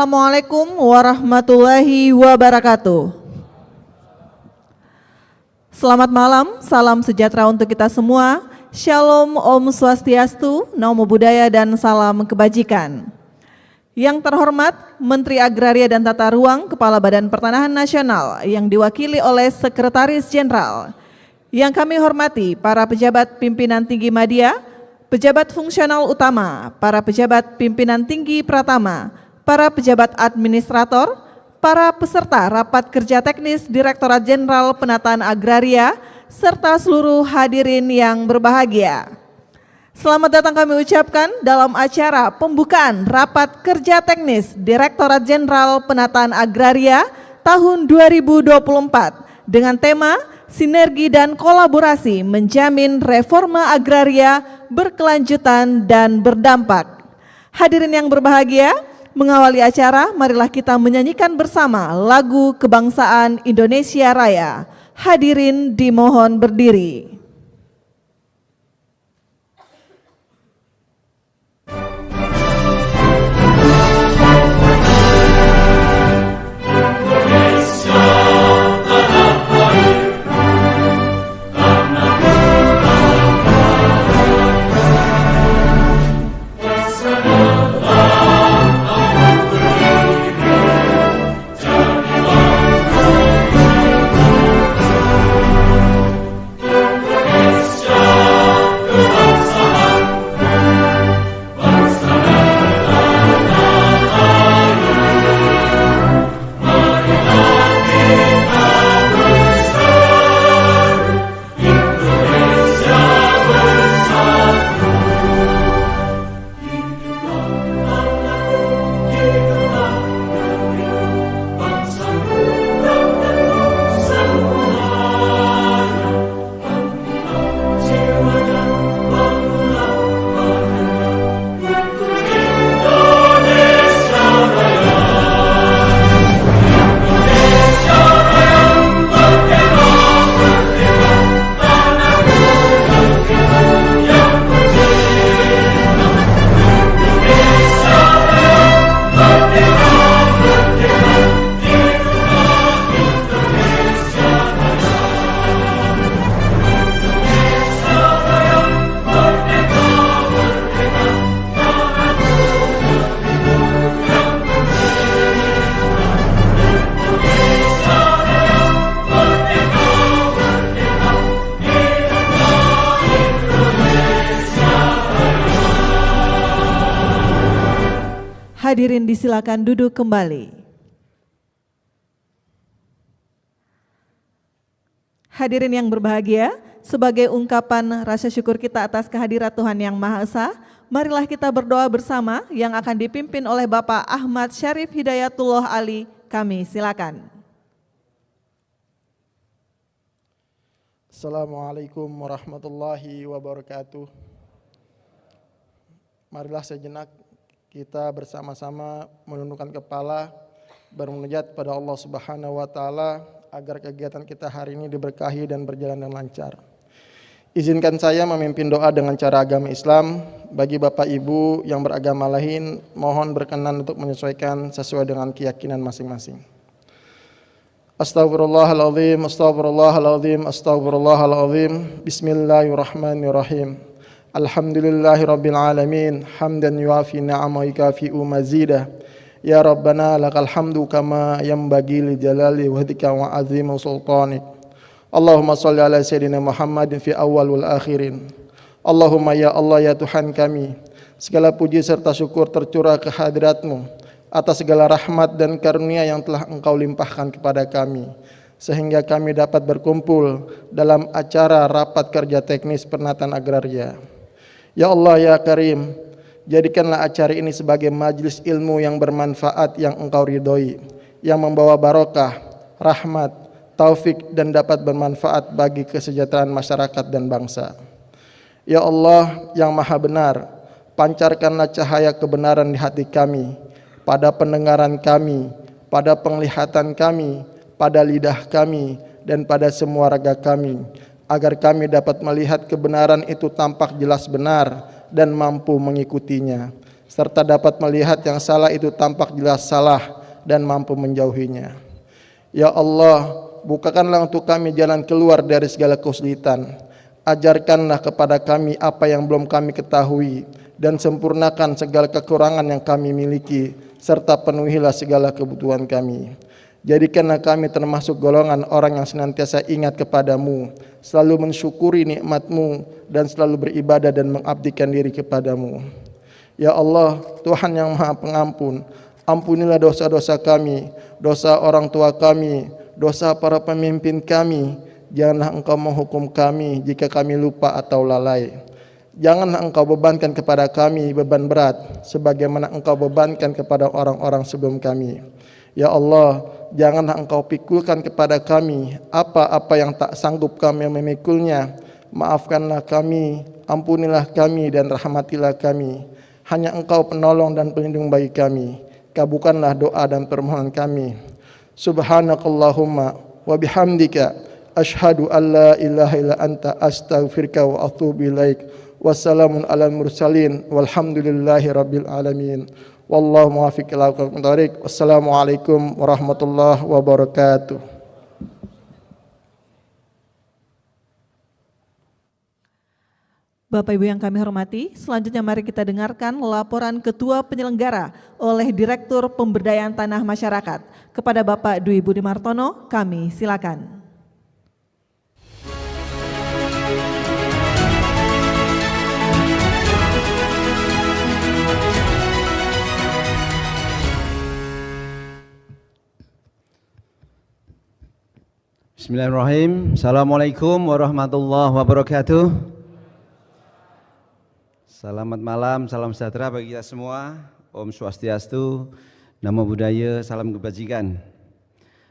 Assalamualaikum warahmatullahi wabarakatuh. Selamat malam, salam sejahtera untuk kita semua. Shalom, Om Swastiastu, Namo Buddhaya, dan salam kebajikan. Yang terhormat Menteri Agraria dan Tata Ruang, Kepala Badan Pertanahan Nasional yang diwakili oleh Sekretaris Jenderal. Yang kami hormati para pejabat pimpinan tinggi media, pejabat fungsional utama, para pejabat pimpinan tinggi pratama, para pejabat administrator, para peserta rapat kerja teknis Direktorat Jenderal Penataan Agraria, serta seluruh hadirin yang berbahagia. Selamat datang kami ucapkan dalam acara pembukaan rapat kerja teknis Direktorat Jenderal Penataan Agraria tahun 2024 dengan tema Sinergi dan Kolaborasi Menjamin Reforma Agraria Berkelanjutan dan Berdampak. Hadirin yang berbahagia, mengawali acara, marilah kita menyanyikan bersama lagu kebangsaan Indonesia Raya. Hadirin dimohon berdiri. Hadirin disilakan duduk kembali. Hadirin yang berbahagia, sebagai ungkapan rasa syukur kita atas kehadirat Tuhan Yang Maha Esa, marilah kita berdoa bersama yang akan dipimpin oleh Bapak Ahmad Syarif Hidayatullah Ali. Kami silakan. Assalamualaikum warahmatullahi wabarakatuh. Marilah sejenak kita bersama-sama menundukkan kepala, bermunajat pada Allah Subhanahu wa Ta'ala agar kegiatan kita hari ini diberkahi dan berjalan dengan lancar. Izinkan saya memimpin doa dengan cara agama Islam. Bagi Bapak Ibu yang beragama lain, mohon berkenan untuk menyesuaikan sesuai dengan keyakinan masing-masing. Astaghfirullahaladzim, astaghfirullahaladzim, astaghfirullahaladzim. Bismillahirrahmanirrahim. Alhamdulillahi Rabbil Alamin. Hamdan yuafi ni'ama yukafi'u mazidah. Ya Rabbana lakal hamdu kama yanbaghi li jalali wajhika wa azimu sultanik. Allahumma salli ala Sayyidina Muhammadin fi awal wal akhirin. Allahumma ya Allah ya Tuhan kami, segala puji serta syukur tercurah ke hadirat-Mu atas segala rahmat dan karunia yang telah Engkau limpahkan kepada kami, sehingga kami dapat berkumpul dalam acara rapat kerja teknis penataan agraria. Ya Allah ya Karim, jadikanlah acara ini sebagai majelis ilmu yang bermanfaat yang Engkau ridhoi, yang membawa barokah, rahmat, taufik dan dapat bermanfaat bagi kesejahteraan masyarakat dan bangsa. Ya Allah yang Maha Benar, pancarkanlah cahaya kebenaran di hati kami, pada pendengaran kami, pada penglihatan kami, pada lidah kami, dan pada semua raga kami, agar kami dapat melihat kebenaran itu tampak jelas benar dan mampu mengikutinya, serta dapat melihat yang salah itu tampak jelas salah dan mampu menjauhinya. Ya Allah, bukakanlah untuk kami jalan keluar dari segala kesulitan. Ajarkanlah kepada kami apa yang belum kami ketahui, dan sempurnakan segala kekurangan yang kami miliki, serta penuhilah segala kebutuhan kami. Jadikanlah kami termasuk golongan orang yang senantiasa ingat kepadamu, selalu mensyukuri nikmat-Mu, dan selalu beribadah dan mengabdikan diri kepadamu. Ya Allah, Tuhan yang Maha Pengampun, ampunilah dosa-dosa kami, dosa orang tua kami, dosa para pemimpin kami. Janganlah Engkau menghukum kami jika kami lupa atau lalai. Janganlah Engkau bebankan kepada kami beban berat sebagaimana Engkau bebankan kepada orang-orang sebelum kami. Ya Allah, janganlah Engkau pikulkan kepada kami apa-apa yang tak sanggup kami memikulnya. Maafkanlah kami, ampunilah kami, dan rahmatilah kami. Hanya Engkau penolong dan pelindung bagi kami. Kabulkanlah doa dan permohonan kami. Subhanakallahumma wa bihamdika asyhadu an la ilaha illa anta astaghfiruka wa atubu ilaik. Wassalamun alal mursalin walhamdulillahi rabbil alamin. Wallahu muwaffiq ila aqwamit thoriq. Wassalamualaikum warahmatullahi wabarakatuh. Bapak Ibu yang kami hormati, selanjutnya mari kita dengarkan laporan Ketua Penyelenggara oleh Direktur Pemberdayaan Tanah Masyarakat. Kepada Bapak Dwi Budi Martono, kami silakan. Bismillahirrahmanirrahim. Assalamualaikum warahmatullahi wabarakatuh. Selamat malam, salam sejahtera bagi kita semua. Om Swastiastu, Namo Buddhaya, salam kebajikan.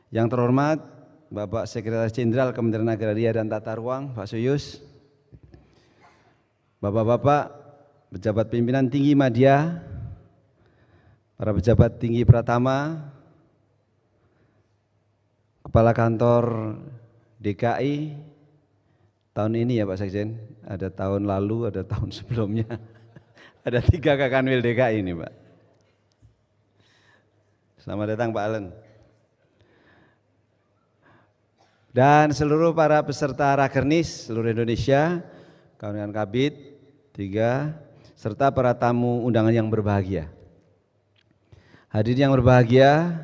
Yang terhormat Bapak Sekretaris Jenderal Kementerian Agraria dan Tata Ruang, Pak Suyus, Bapak-bapak, pejabat pimpinan tinggi media, para pejabat tinggi Pratama, Kepala Kantor DKI tahun ini ya Pak Sekjen, ada tahun lalu, ada tahun sebelumnya, ada 3 Kakanwil DKI ini Pak. Selamat datang Pak Allen. Dan seluruh para peserta Rakernis seluruh Indonesia, kawan-kawan Kabid 3, serta para tamu undangan yang berbahagia. Hadirin yang berbahagia,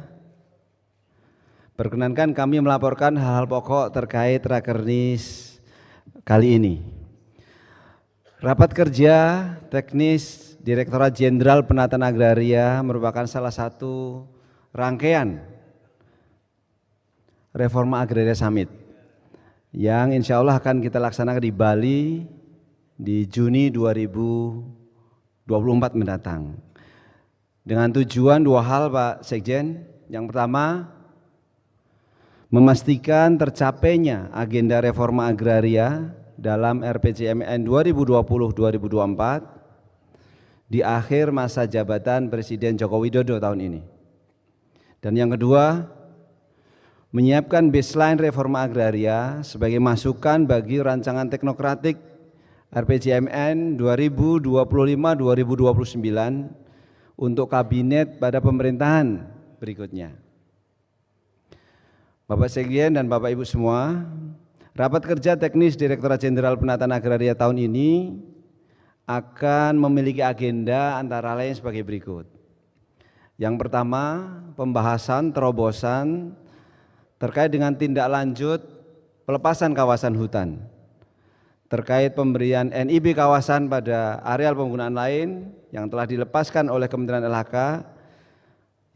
perkenankan kami melaporkan hal-hal pokok terkait Rakernis kali ini. Rapat kerja teknis Direktorat Jenderal Penataan Agraria merupakan salah satu rangkaian Reforma Agraria Summit yang insya Allah akan kita laksanakan di Bali di Juni 2024 mendatang. Dengan tujuan 2 hal Pak Sekjen. Yang pertama, memastikan tercapainya agenda reforma agraria dalam RPJMN 2020-2024 di akhir masa jabatan Presiden Joko Widodo tahun ini. Dan yang kedua, menyiapkan baseline reforma agraria sebagai masukan bagi rancangan teknokratik RPJMN 2025-2029 untuk kabinet pada pemerintahan berikutnya. Bapak Sekjen dan Bapak Ibu semua, rapat kerja teknis Direktorat Jenderal Penataan Agraria tahun ini akan memiliki agenda antara lain sebagai berikut. Yang pertama, pembahasan terobosan terkait dengan tindak lanjut pelepasan kawasan hutan, terkait pemberian NIB kawasan pada areal penggunaan lain yang telah dilepaskan oleh Kementerian LHK,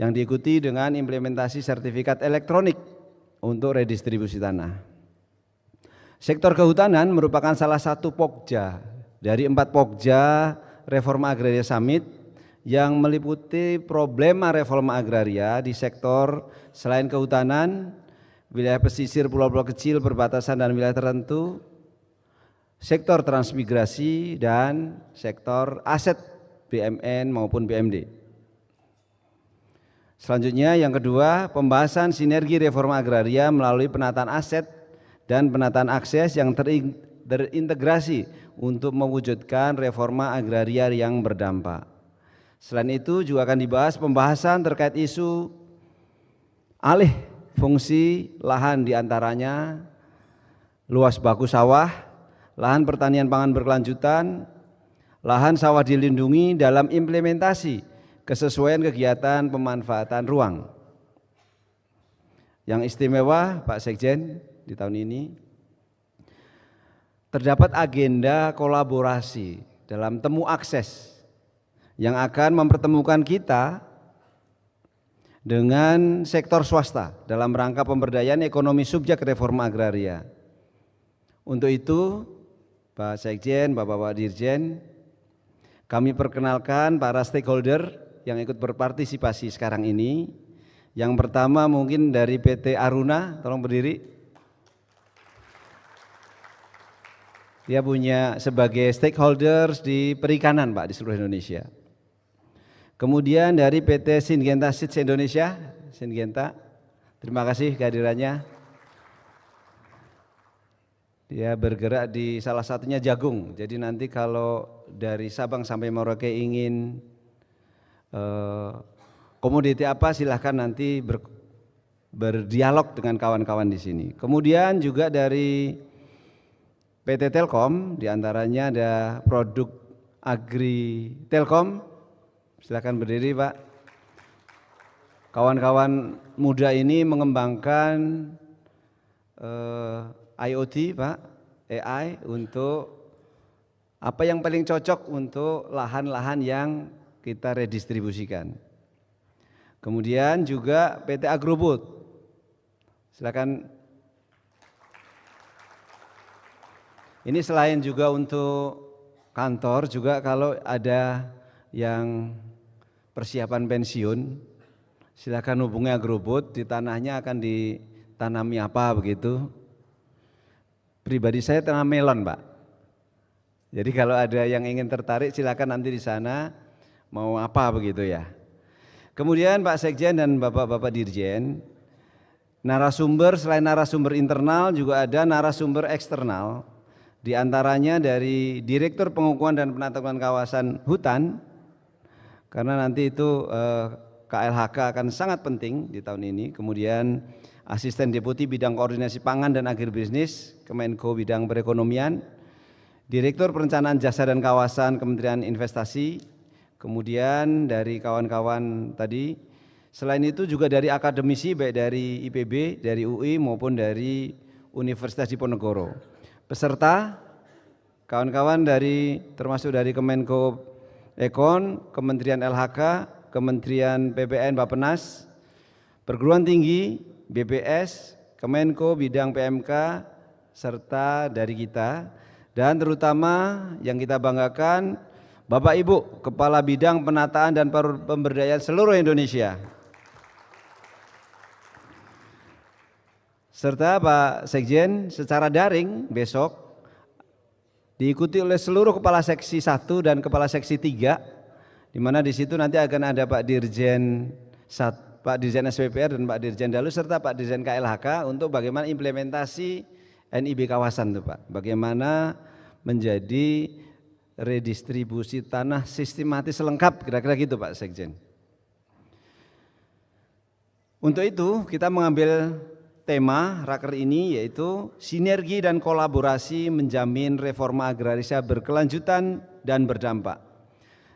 yang diikuti dengan implementasi sertifikat elektronik untuk redistribusi tanah. Sektor kehutanan merupakan salah satu pokja dari 4 pokja Reforma Agraria Summit yang meliputi problema reforma agraria di sektor selain kehutanan, wilayah pesisir, pulau-pulau kecil, perbatasan dan wilayah tertentu, sektor transmigrasi, dan sektor aset BMN maupun BMD. Selanjutnya yang kedua, pembahasan sinergi reforma agraria melalui penataan aset dan penataan akses yang terintegrasi untuk mewujudkan reforma agraria yang berdampak. Selain itu juga akan dibahas pembahasan terkait isu alih fungsi lahan, diantaranya luas baku sawah, lahan pertanian pangan berkelanjutan, lahan sawah dilindungi dalam implementasi kesesuaian kegiatan pemanfaatan ruang. Yang istimewa Pak Sekjen di tahun ini, terdapat agenda kolaborasi dalam temu akses yang akan mempertemukan kita dengan sektor swasta dalam rangka pemberdayaan ekonomi subjek reforma agraria. Untuk itu, Pak Sekjen, Bapak-Bapak Dirjen, kami perkenalkan para stakeholder yang ikut berpartisipasi sekarang ini. Yang pertama mungkin dari PT Aruna, tolong berdiri. Dia punya sebagai stakeholders di perikanan Pak di seluruh Indonesia. Kemudian dari PT Syngenta Seeds Indonesia, Syngenta, terima kasih kehadirannya. Dia bergerak di salah satunya jagung, jadi nanti kalau dari Sabang sampai Merauke ingin komoditi apa silahkan nanti berdialog dengan kawan-kawan di sini. Kemudian juga dari PT Telkom, diantaranya ada produk Agri Telkom. Silakan berdiri Pak. Kawan-kawan muda ini mengembangkan IoT Pak, AI untuk apa yang paling cocok untuk lahan-lahan yang kita redistribusikan. Kemudian juga PT Agrobot. Silakan. Ini selain juga untuk kantor, juga kalau ada yang persiapan pensiun, silakan hubungi Agrobot, di tanahnya akan ditanami apa begitu. Pribadi saya tanam melon Pak. Jadi kalau ada yang ingin tertarik silakan nanti di sana mau apa begitu ya. Kemudian Pak Sekjen dan Bapak-Bapak Dirjen, narasumber selain narasumber internal juga ada narasumber eksternal. Di antaranya dari Direktur Pengukuhan dan Penataman Kawasan Hutan, karena nanti itu KLHK akan sangat penting di tahun ini. Kemudian Asisten Deputi Bidang Koordinasi Pangan dan Agribisnis Kemenko Bidang Perekonomian, Direktur Perencanaan Jasa dan Kawasan Kementerian Investasi, kemudian dari kawan-kawan tadi. Selain itu juga dari akademisi baik dari IPB, dari UI maupun dari Universitas Diponegoro. Peserta kawan-kawan dari termasuk dari Kemenko Ekon, Kementerian LHK, Kementerian PPN Bappenas, perguruan tinggi, BPS, Kemenko Bidang PMK, serta dari kita, dan terutama yang kita banggakan Bapak Ibu Kepala Bidang Penataan dan Pemberdayaan seluruh Indonesia, serta Pak Sekjen secara daring besok diikuti oleh seluruh Kepala Seksi 1 dan Kepala Seksi 3, di mana di situ nanti akan ada Pak Dirjen SPPR dan Pak Dirjen Dalu serta Pak Dirjen KLHK untuk bagaimana implementasi NIB kawasan itu Pak, bagaimana menjadi redistribusi tanah sistematis lengkap, kira-kira gitu Pak Sekjen. Untuk itu kita mengambil tema raker ini yaitu sinergi dan kolaborasi menjamin reforma agraria berkelanjutan dan berdampak.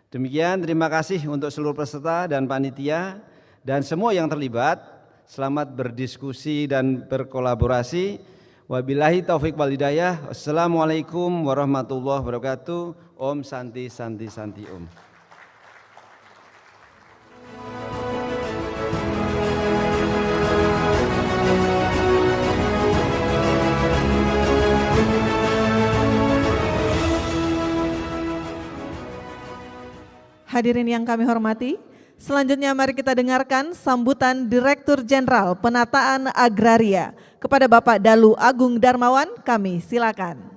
Demikian, terima kasih untuk seluruh peserta dan panitia dan semua yang terlibat. Selamat berdiskusi dan berkolaborasi. Wabillahi taufik wal hidayah. Wassalamualaikum warahmatullahi wabarakatuh. Om Santi Santi Santi Om. Hadirin yang kami hormati, selanjutnya mari kita dengarkan sambutan Direktur Jenderal Penataan Agraria kepada Bapak Dalu Agung Darmawan. Kami silakan.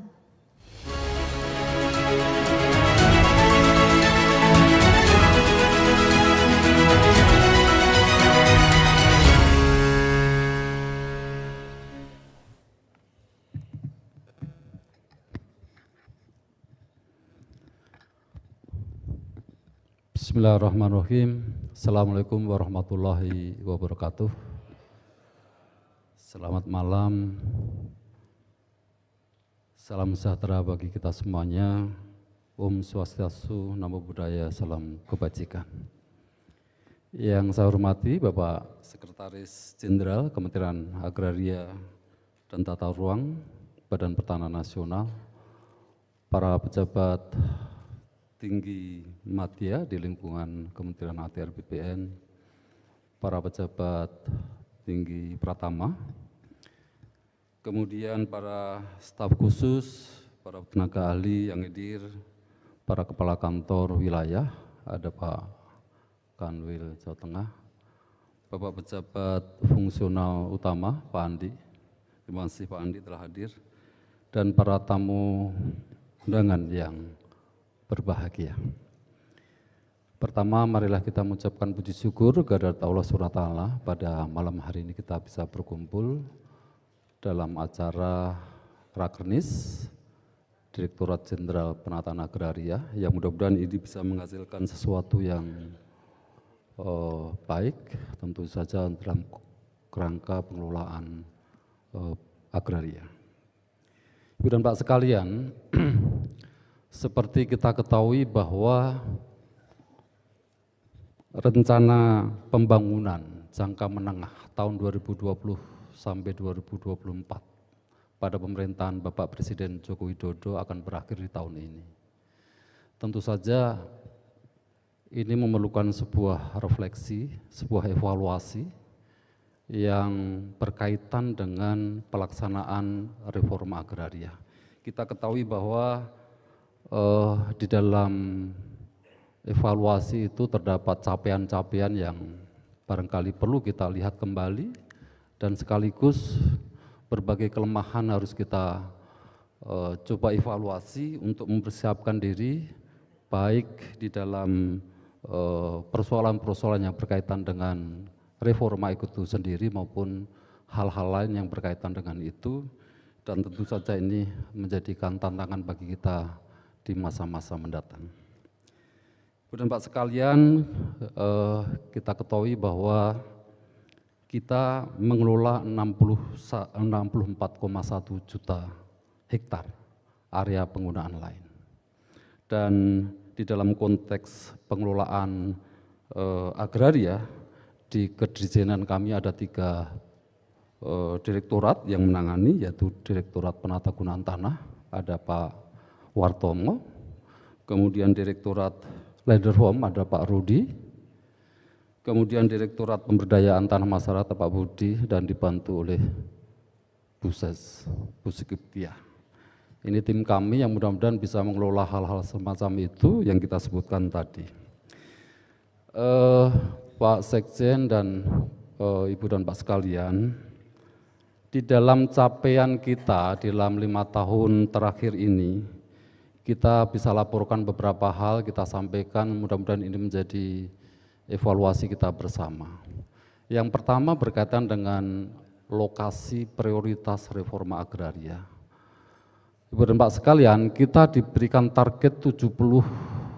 Bismillahirrahmanirrahim. Assalamualaikum warahmatullahi wabarakatuh. Selamat malam. Salam sejahtera bagi kita semuanya. Om Swastiastu, Namo Buddhaya, salam kebajikan. Yang saya hormati Bapak Sekretaris Jenderal Kementerian Agraria dan Tata Ruang Badan Pertanahan Nasional, para pejabat tinggi media di lingkungan Kementerian ATR BPN, para pejabat tinggi Pratama, kemudian para staf khusus, para tenaga ahli yang hadir, para kepala kantor wilayah, ada Pak Kanwil Jawa Tengah, Bapak pejabat fungsional utama Pak Andi, terima kasih Pak Andi telah hadir, dan para tamu undangan yang berbahagia. Pertama, marilah kita mengucapkan puji syukur kehadirat Allah SWT pada malam hari ini kita bisa berkumpul dalam acara Rakernis Direktorat Jenderal Penataan Agraria, yang mudah-mudahan ini bisa menghasilkan sesuatu yang baik, tentu saja dalam kerangka pengelolaan agraria. Ibu dan Pak sekalian, seperti kita ketahui bahwa rencana pembangunan jangka menengah tahun 2020 sampai 2024 pada pemerintahan Bapak Presiden Joko Widodo akan berakhir di tahun ini. Tentu saja ini memerlukan sebuah refleksi, sebuah evaluasi yang berkaitan dengan pelaksanaan reforma agraria. Kita ketahui bahwa di dalam evaluasi itu terdapat capaian-capaian yang barangkali perlu kita lihat kembali, dan sekaligus berbagai kelemahan harus kita coba evaluasi untuk mempersiapkan diri baik di dalam persoalan-persoalan yang berkaitan dengan reforma itu sendiri maupun hal-hal lain yang berkaitan dengan itu, dan tentu saja ini menjadikan tantangan bagi kita di masa-masa mendatang. Ibu dan Pak sekalian, kita ketahui bahwa kita mengelola 64,1 juta hektar area penggunaan lain. Dan di dalam konteks pengelolaan agraria, di Kedirjenan kami ada 3 direktorat yang menangani, yaitu Direktorat Penatagunaan Tanah, ada Pak Wartomo, kemudian Direktorat Lederhome ada Pak Rudi, kemudian Direktorat Pemberdayaan Tanah Masyarakat Pak Budi, dan dibantu oleh Buses, Busikiptia. Ini tim kami yang mudah-mudahan bisa mengelola hal-hal semacam itu yang kita sebutkan tadi. Pak Sekjen dan Ibu dan Pak sekalian, di dalam capaian kita di dalam 5 tahun terakhir ini, kita bisa laporkan beberapa hal, kita sampaikan, mudah-mudahan ini menjadi evaluasi kita bersama. Yang pertama berkaitan dengan lokasi prioritas reforma agraria. Ibu dan Pak sekalian, kita diberikan target 70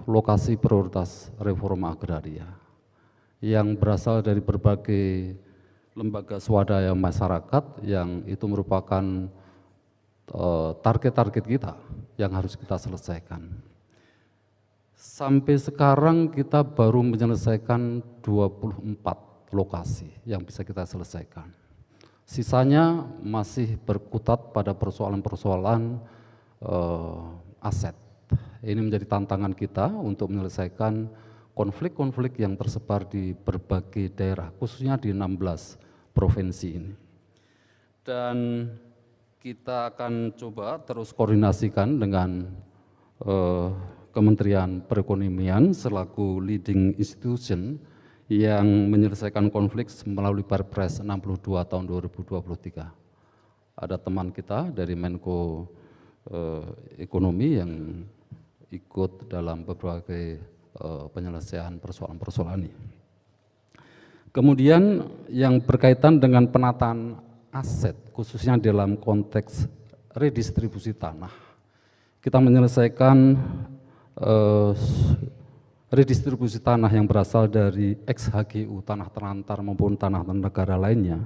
lokasi prioritas reforma agraria yang berasal dari berbagai lembaga swadaya masyarakat, yang itu merupakan target-target kita yang harus kita selesaikan. Sampai sekarang kita baru menyelesaikan 24 lokasi yang bisa kita selesaikan. Sisanya masih berkutat pada persoalan-persoalan aset. Ini menjadi tantangan kita untuk menyelesaikan konflik-konflik yang tersebar di berbagai daerah, khususnya di 16 provinsi ini. Dan kita akan coba terus koordinasikan dengan Kementerian Perekonomian selaku leading institution yang menyelesaikan konflik melalui Perpres 62 tahun 2023. Ada teman kita dari Menko Ekonomi yang ikut dalam berbagai penyelesaian persoalan-persoalan ini. Kemudian yang berkaitan dengan penataan aset, khususnya dalam konteks redistribusi tanah, kita menyelesaikan redistribusi tanah yang berasal dari ex-HGU, tanah terantar maupun tanah negara lainnya,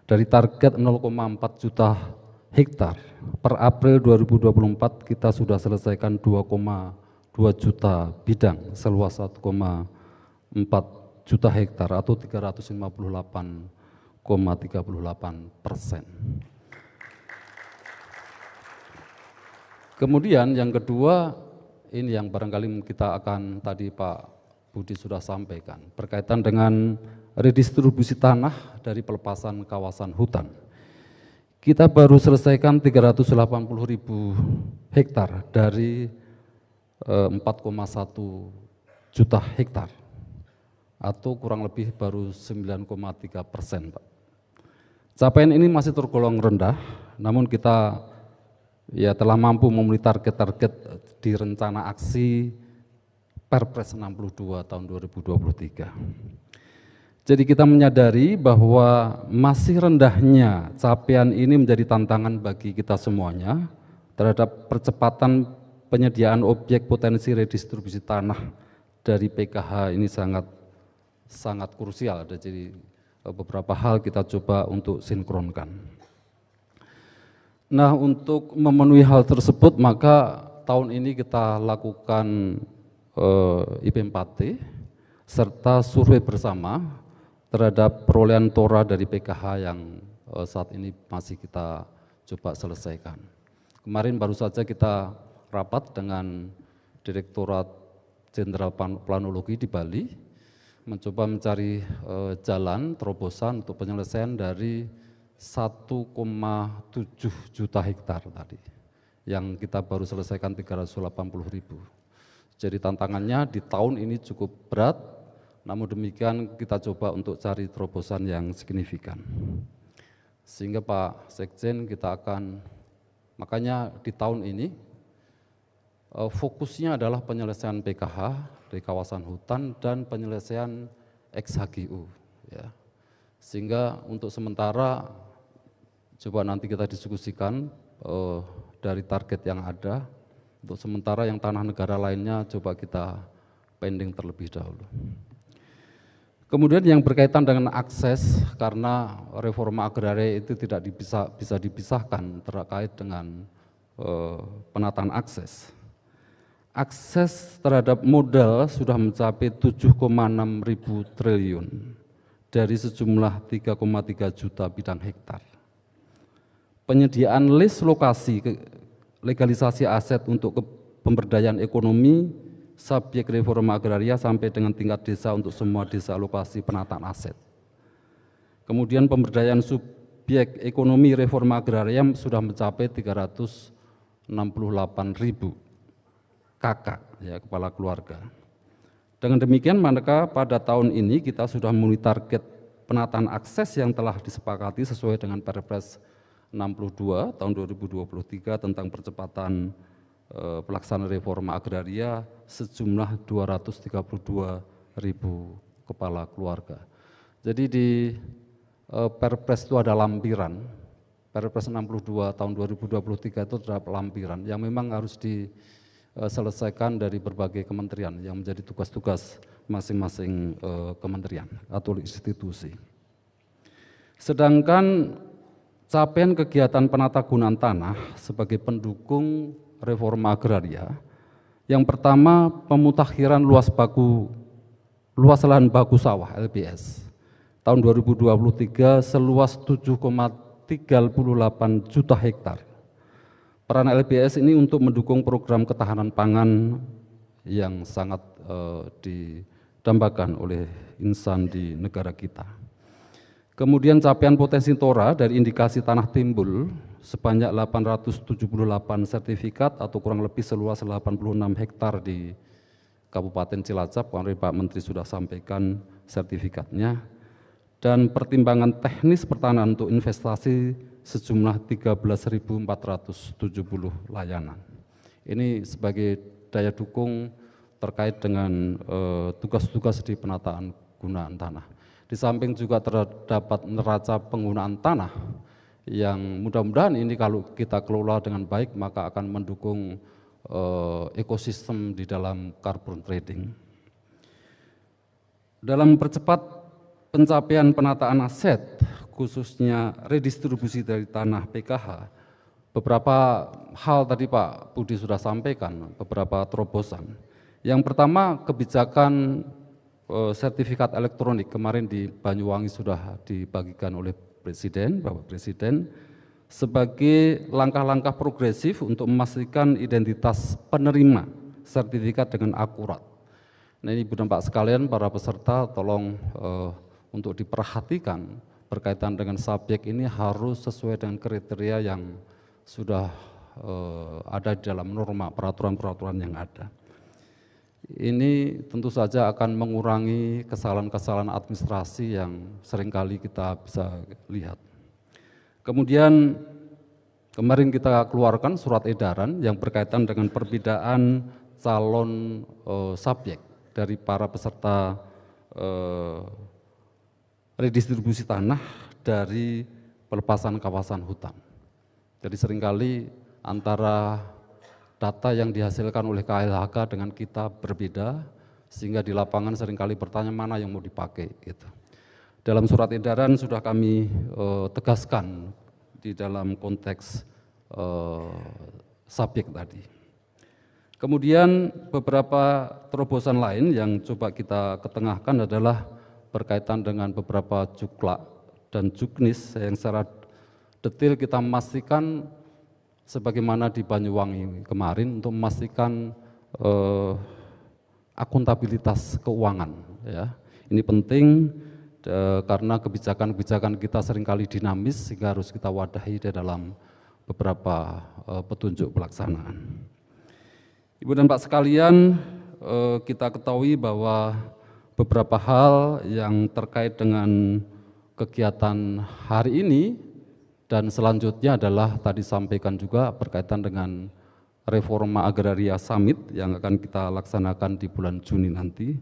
dari target 0,4 juta hektar, per April 2024 kita sudah selesaikan 2,2 juta bidang seluas 1,4 juta hektar atau 358,38%. Kemudian yang kedua, ini yang barangkali kita akan tadi Pak Budi sudah sampaikan, berkaitan dengan redistribusi tanah dari pelepasan kawasan hutan. Kita baru selesaikan 380.000 hektar dari 4,1 juta hektar, atau kurang lebih baru 9,3%, Pak. Capaian ini masih tergolong rendah, namun kita telah mampu memenuhi target-target di rencana aksi Perpres 62 tahun 2023. Jadi kita menyadari bahwa masih rendahnya capaian ini menjadi tantangan bagi kita semuanya terhadap percepatan penyediaan objek potensi redistribusi tanah dari PKH ini sangat krusial. Jadi beberapa hal kita coba untuk sinkronkan. Nah, untuk memenuhi hal tersebut maka tahun ini kita lakukan IP4T serta survei bersama terhadap perolehan TORA dari PKH yang saat ini masih kita coba selesaikan. Kemarin baru saja kita rapat dengan Direktorat Jenderal Planologi di Bali, mencoba mencari jalan terobosan untuk penyelesaian dari 1,7 juta hektar tadi, yang kita baru selesaikan 380.000. Jadi tantangannya di tahun ini cukup berat, namun demikian kita coba untuk cari terobosan yang signifikan. Sehingga Pak Sekjen kita akan, makanya di tahun ini fokusnya adalah penyelesaian PKH dari kawasan hutan dan penyelesaian ex-HGU. Ya. Sehingga untuk sementara coba nanti kita diskusikan dari target yang ada, untuk sementara yang tanah negara lainnya coba kita pending terlebih dahulu. Kemudian yang berkaitan dengan akses, karena reforma agraria itu tidak bisa dipisahkan terkait dengan penataan akses. Akses terhadap modal sudah mencapai 7,6 ribu triliun dari sejumlah 3,3 juta bidang hektar. Penyediaan list lokasi legalisasi aset untuk pemberdayaan ekonomi subjek reforma agraria sampai dengan tingkat desa untuk semua desa lokasi penataan aset. Kemudian pemberdayaan subjek ekonomi reforma agraria sudah mencapai 368.000 KK, ya, kepala keluarga. Dengan demikian maka pada tahun ini kita sudah memenuhi target penataan akses yang telah disepakati sesuai dengan Perpres 62 tahun 2023 tentang percepatan pelaksanaan reforma agraria sejumlah 232.000 kepala keluarga. Jadi di Perpres itu ada lampiran, Perpres 62 tahun 2023 itu terdapat lampiran yang memang harus diselesaikan dari berbagai kementerian yang menjadi tugas-tugas masing-masing kementerian atau institusi. Sedangkan capaian kegiatan penatagunaan tanah sebagai pendukung reforma agraria, yang pertama pemutakhiran luas lahan baku sawah LBS tahun 2023 seluas 7,38 juta hektar. Peran LBS ini untuk mendukung program ketahanan pangan yang sangat didambakan oleh insan di negara kita. Kemudian capaian potensi TORA dari indikasi tanah timbul sebanyak 878 sertifikat atau kurang lebih seluas 86 hektar di Kabupaten Cilacap, kemarin Pak Menteri sudah sampaikan sertifikatnya, dan pertimbangan teknis pertanahan untuk investasi sejumlah 13.470 layanan. Ini sebagai daya dukung terkait dengan tugas-tugas di penataan gunaan tanah. Di samping juga terdapat neraca penggunaan tanah yang mudah-mudahan ini kalau kita kelola dengan baik maka akan mendukung ekosistem di dalam carbon trading. dalam percepat pencapaian penataan aset, khususnya redistribusi dari tanah PKH, beberapa hal tadi Pak Budi sudah sampaikan, beberapa terobosan. Yang pertama, kebijakan sertifikat elektronik kemarin di Banyuwangi sudah dibagikan oleh Presiden, Bapak Presiden, sebagai langkah-langkah progresif untuk memastikan identitas penerima sertifikat dengan akurat. Nah ini Ibu dan Pak sekalian, para peserta tolong untuk diperhatikan berkaitan dengan subjek ini harus sesuai dengan kriteria yang sudah ada di dalam norma peraturan-peraturan yang ada. Ini tentu saja akan mengurangi kesalahan-kesalahan administrasi yang seringkali kita bisa lihat. Kemudian kemarin kita keluarkan surat edaran yang berkaitan dengan perbedaan calon subjek dari para peserta redistribusi tanah dari pelepasan kawasan hutan. Jadi seringkali antara data yang dihasilkan oleh KLHK dengan kita berbeda, sehingga di lapangan seringkali bertanya mana yang mau dipakai. Gitu. Dalam surat edaran sudah kami tegaskan di dalam konteks subjek tadi. Kemudian beberapa terobosan lain yang coba kita ketengahkan adalah berkaitan dengan beberapa juklak dan juknis yang secara detail kita memastikan sebagaimana di Banyuwangi kemarin untuk memastikan akuntabilitas keuangan. Ya. Ini penting karena kebijakan-kebijakan kita seringkali dinamis sehingga harus kita wadahi di dalam beberapa petunjuk pelaksanaan. Ibu dan Pak sekalian, kita ketahui bahwa beberapa hal yang terkait dengan kegiatan hari ini dan selanjutnya adalah tadi sampaikan juga berkaitan dengan reforma agraria summit yang akan kita laksanakan di bulan Juni nanti.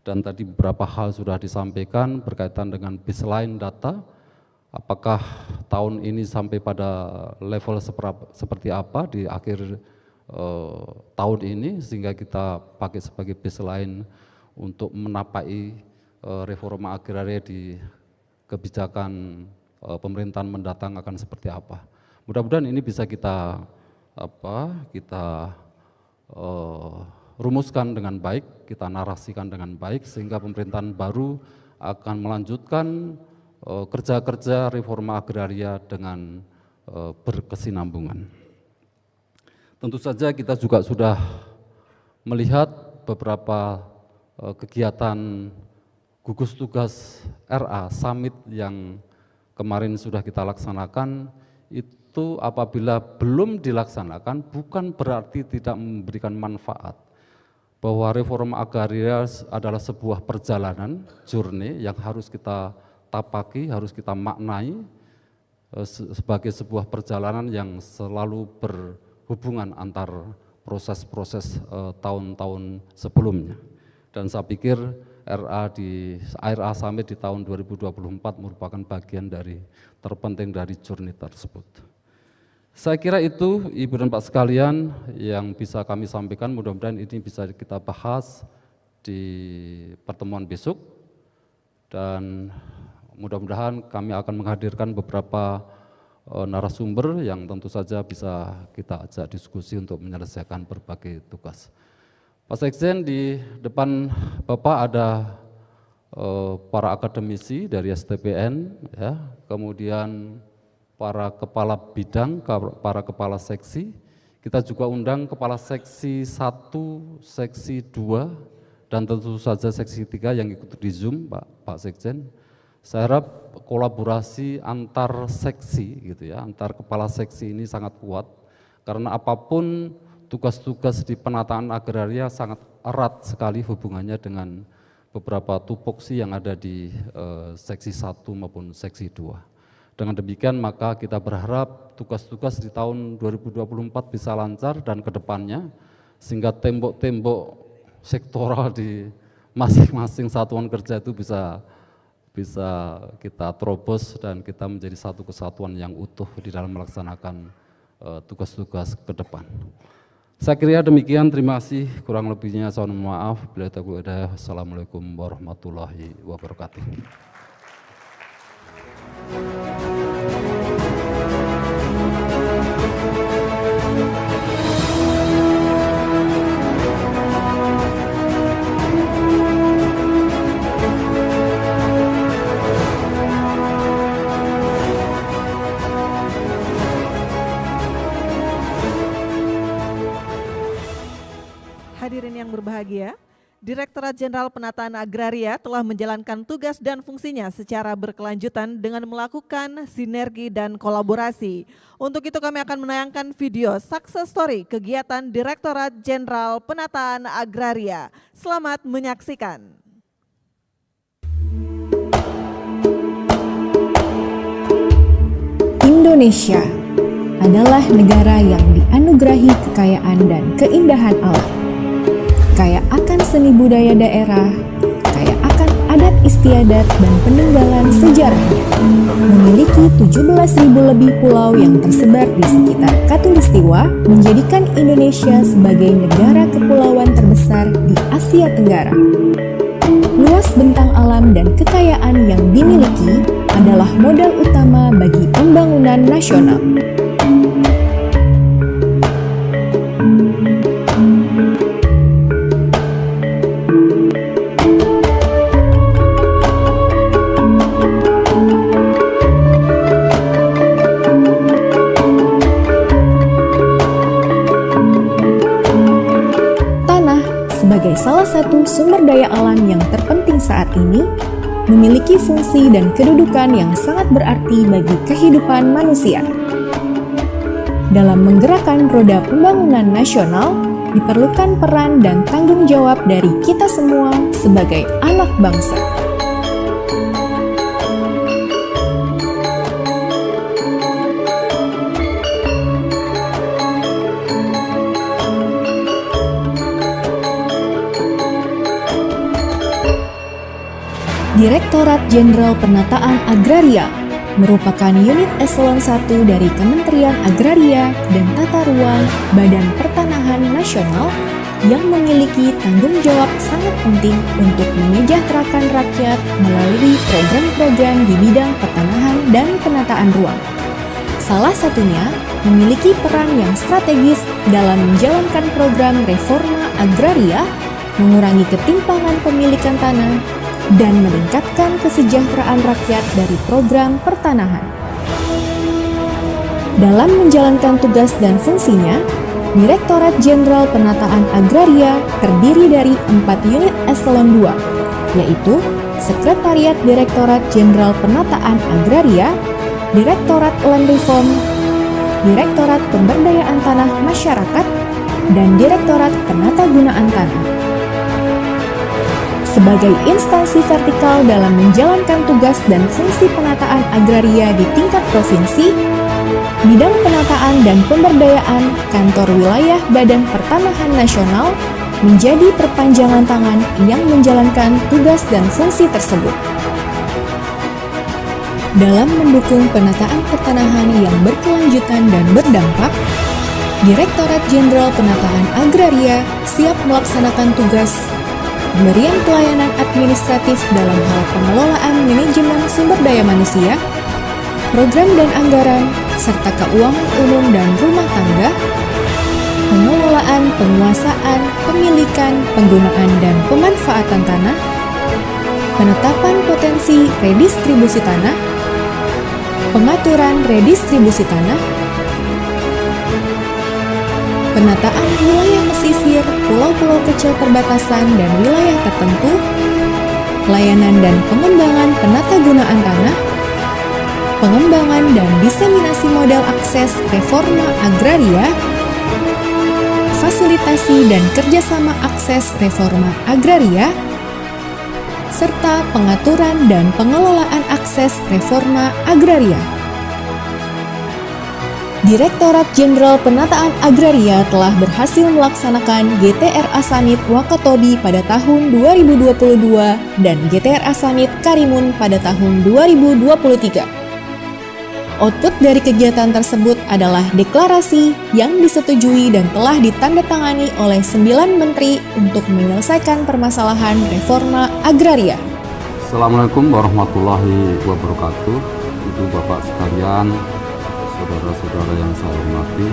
Dan tadi beberapa hal sudah disampaikan berkaitan dengan baseline data, apakah tahun ini sampai pada level seperti apa di akhir tahun ini sehingga kita pakai sebagai baseline untuk menapai reforma agraria di kebijakan pemerintahan mendatang akan seperti apa. Mudah-mudahan ini bisa kita rumuskan dengan baik, kita narasikan dengan baik sehingga pemerintahan baru akan melanjutkan kerja-kerja reforma agraria dengan berkesinambungan. Tentu saja kita juga sudah melihat beberapa kegiatan gugus tugas RA Summit yang kemarin sudah kita laksanakan, itu apabila belum dilaksanakan bukan berarti tidak memberikan manfaat. Bahwa reforma agraria adalah sebuah perjalanan, journey yang harus kita tapaki, harus kita maknai sebagai sebuah perjalanan yang selalu berhubungan antar proses-proses tahun-tahun sebelumnya. Dan saya pikir RA Summit di tahun 2024 merupakan bagian dari terpenting dari journey tersebut. Saya kira itu Ibu dan Pak sekalian yang bisa kami sampaikan, mudah-mudahan ini bisa kita bahas di pertemuan besok dan mudah-mudahan kami akan menghadirkan beberapa narasumber yang tentu saja bisa kita ajak diskusi untuk menyelesaikan berbagai tugas. Pak Sekjen, di depan Bapak ada para akademisi dari STPN, ya, kemudian para kepala bidang, para kepala seksi. Kita juga undang kepala seksi 1, seksi 2, dan tentu saja seksi 3 yang ikut di Zoom, Pak Sekjen. Saya harap kolaborasi antar seksi, gitu ya, antar kepala seksi ini sangat kuat, karena apapun tugas-tugas di penataan agraria sangat erat sekali hubungannya dengan beberapa tupoksi yang ada di seksi 1 maupun seksi 2. Dengan demikian maka kita berharap tugas-tugas di tahun 2024 bisa lancar dan kedepannya sehingga tembok-tembok sektoral di masing-masing satuan kerja itu bisa kita terobos dan kita menjadi satu kesatuan yang utuh di dalam melaksanakan tugas-tugas ke depan. Saya kira demikian, terima kasih. Kurang lebihnya saya mohon maaf. Bila taufiq hidayah. Assalamualaikum warahmatullahi wabarakatuh. Hadirin yang berbahagia, Direktorat Jenderal Penataan Agraria telah menjalankan tugas dan fungsinya secara berkelanjutan dengan melakukan sinergi dan kolaborasi. Untuk itu kami akan menayangkan video success story kegiatan Direktorat Jenderal Penataan Agraria. Selamat menyaksikan. Indonesia adalah negara yang dianugerahi kekayaan dan keindahan alam. Kaya akan seni budaya daerah, kaya akan adat istiadat dan peninggalan sejarahnya. Memiliki 17.000 lebih pulau yang tersebar di sekitar Khatulistiwa, menjadikan Indonesia sebagai negara kepulauan terbesar di Asia Tenggara. Luas bentang alam dan kekayaan yang dimiliki adalah modal utama bagi pembangunan nasional. Sebagai salah satu sumber daya alam yang terpenting saat ini, memiliki fungsi dan kedudukan yang sangat berarti bagi kehidupan manusia. Dalam menggerakkan roda pembangunan nasional, diperlukan peran dan tanggung jawab dari kita semua sebagai anak bangsa. Direktorat Jenderal Penataan Agraria merupakan unit eselon 1 dari Kementerian Agraria dan Tata Ruang Badan Pertanahan Nasional yang memiliki tanggung jawab sangat penting untuk menyejahterakan rakyat melalui program-program di bidang pertanahan dan penataan ruang. Salah satunya memiliki peran yang strategis dalam menjalankan program reforma agraria, mengurangi ketimpangan pemilikan tanah, dan meningkatkan kesejahteraan rakyat dari program pertanahan. Dalam menjalankan tugas dan fungsinya, Direktorat Jenderal Penataan Agraria terdiri dari 4 unit eselon 2, yaitu Sekretariat Direktorat Jenderal Penataan Agraria, Direktorat Land Reform, Direktorat Pemberdayaan Tanah Masyarakat, dan Direktorat Penatagunaan Tanah. Sebagai instansi vertikal dalam menjalankan tugas dan fungsi penataan agraria di tingkat provinsi, bidang penataan dan pemberdayaan Kantor Wilayah Badan Pertanahan Nasional menjadi perpanjangan tangan yang menjalankan tugas dan fungsi tersebut. Dalam mendukung penataan pertanahan yang berkelanjutan dan berdampak, Direktorat Jenderal Penataan Agraria siap melaksanakan tugas pemberian pelayanan administratif dalam hal pengelolaan manajemen sumber daya manusia, program dan anggaran, serta keuangan umum dan rumah tangga, pengelolaan, penguasaan, pemilikan, penggunaan dan pemanfaatan tanah, penetapan potensi redistribusi tanah, pengaturan redistribusi tanah, penataan wilayah pesisir, pulau-pulau kecil perbatasan dan wilayah tertentu, layanan dan pengembangan penatagunaan tanah, pengembangan dan diseminasi modal akses reforma agraria, fasilitasi dan kerjasama akses reforma agraria, serta pengaturan dan pengelolaan akses reforma agraria. Direktorat Jenderal Penataan Agraria telah berhasil melaksanakan GTRA Summit Wakatobi pada tahun 2022 dan GTRA Summit Karimun pada tahun 2023. Output dari kegiatan tersebut adalah deklarasi yang disetujui dan telah ditandatangani oleh 9 menteri untuk menyelesaikan permasalahan reforma agraria. Assalamualaikum warahmatullahi wabarakatuh. Ibu bapak sekalian, saudara-saudara yang saya hormati,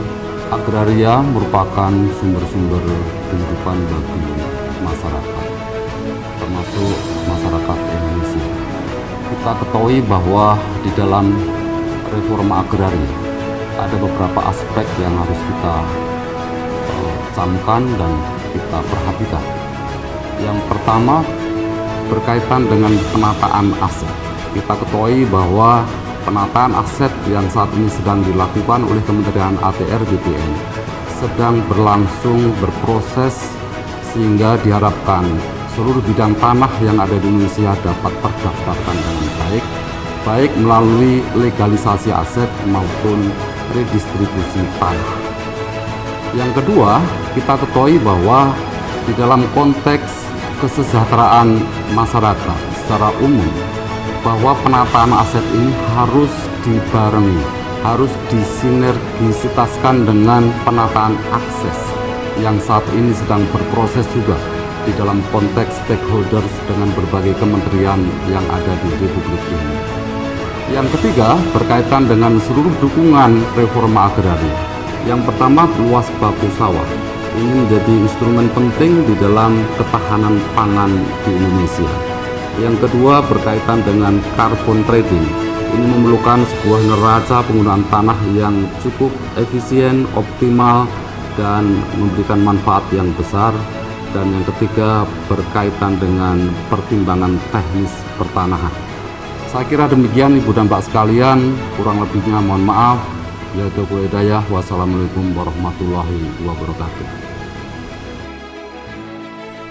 agraria merupakan sumber-sumber kehidupan bagi masyarakat, termasuk masyarakat Indonesia. Kita ketahui bahwa di dalam reforma agraria ada beberapa aspek yang harus kita camkan dan kita perhatikan. Yang pertama berkaitan dengan penataan aset. Kita ketahui bahwa penataan aset yang saat ini sedang dilakukan oleh Kementerian ATR BPN sedang berlangsung berproses, sehingga diharapkan seluruh bidang tanah yang ada di Indonesia dapat terdaftarkan dengan baik melalui legalisasi aset maupun redistribusi tanah. Yang kedua, kita ketahui bahwa di dalam konteks kesejahteraan masyarakat secara umum, bahwa penataan aset ini harus dibarengi, harus disinergisitaskan dengan penataan akses yang saat ini sedang berproses juga di dalam konteks stakeholders dengan berbagai kementerian yang ada di Republik ini. Yang ketiga, berkaitan dengan seluruh dukungan reforma agraria. Yang pertama, luas baku sawah. Ini menjadi instrumen penting di dalam ketahanan pangan di Indonesia. Yang kedua, berkaitan dengan carbon trading. Ini memerlukan sebuah neraca penggunaan tanah yang cukup efisien, optimal, dan memberikan manfaat yang besar. Dan yang ketiga, berkaitan dengan pertimbangan teknis pertanahan. Saya kira demikian Ibu dan Bapak sekalian, kurang lebihnya mohon maaf. Wassalamualaikum warahmatullahi wabarakatuh.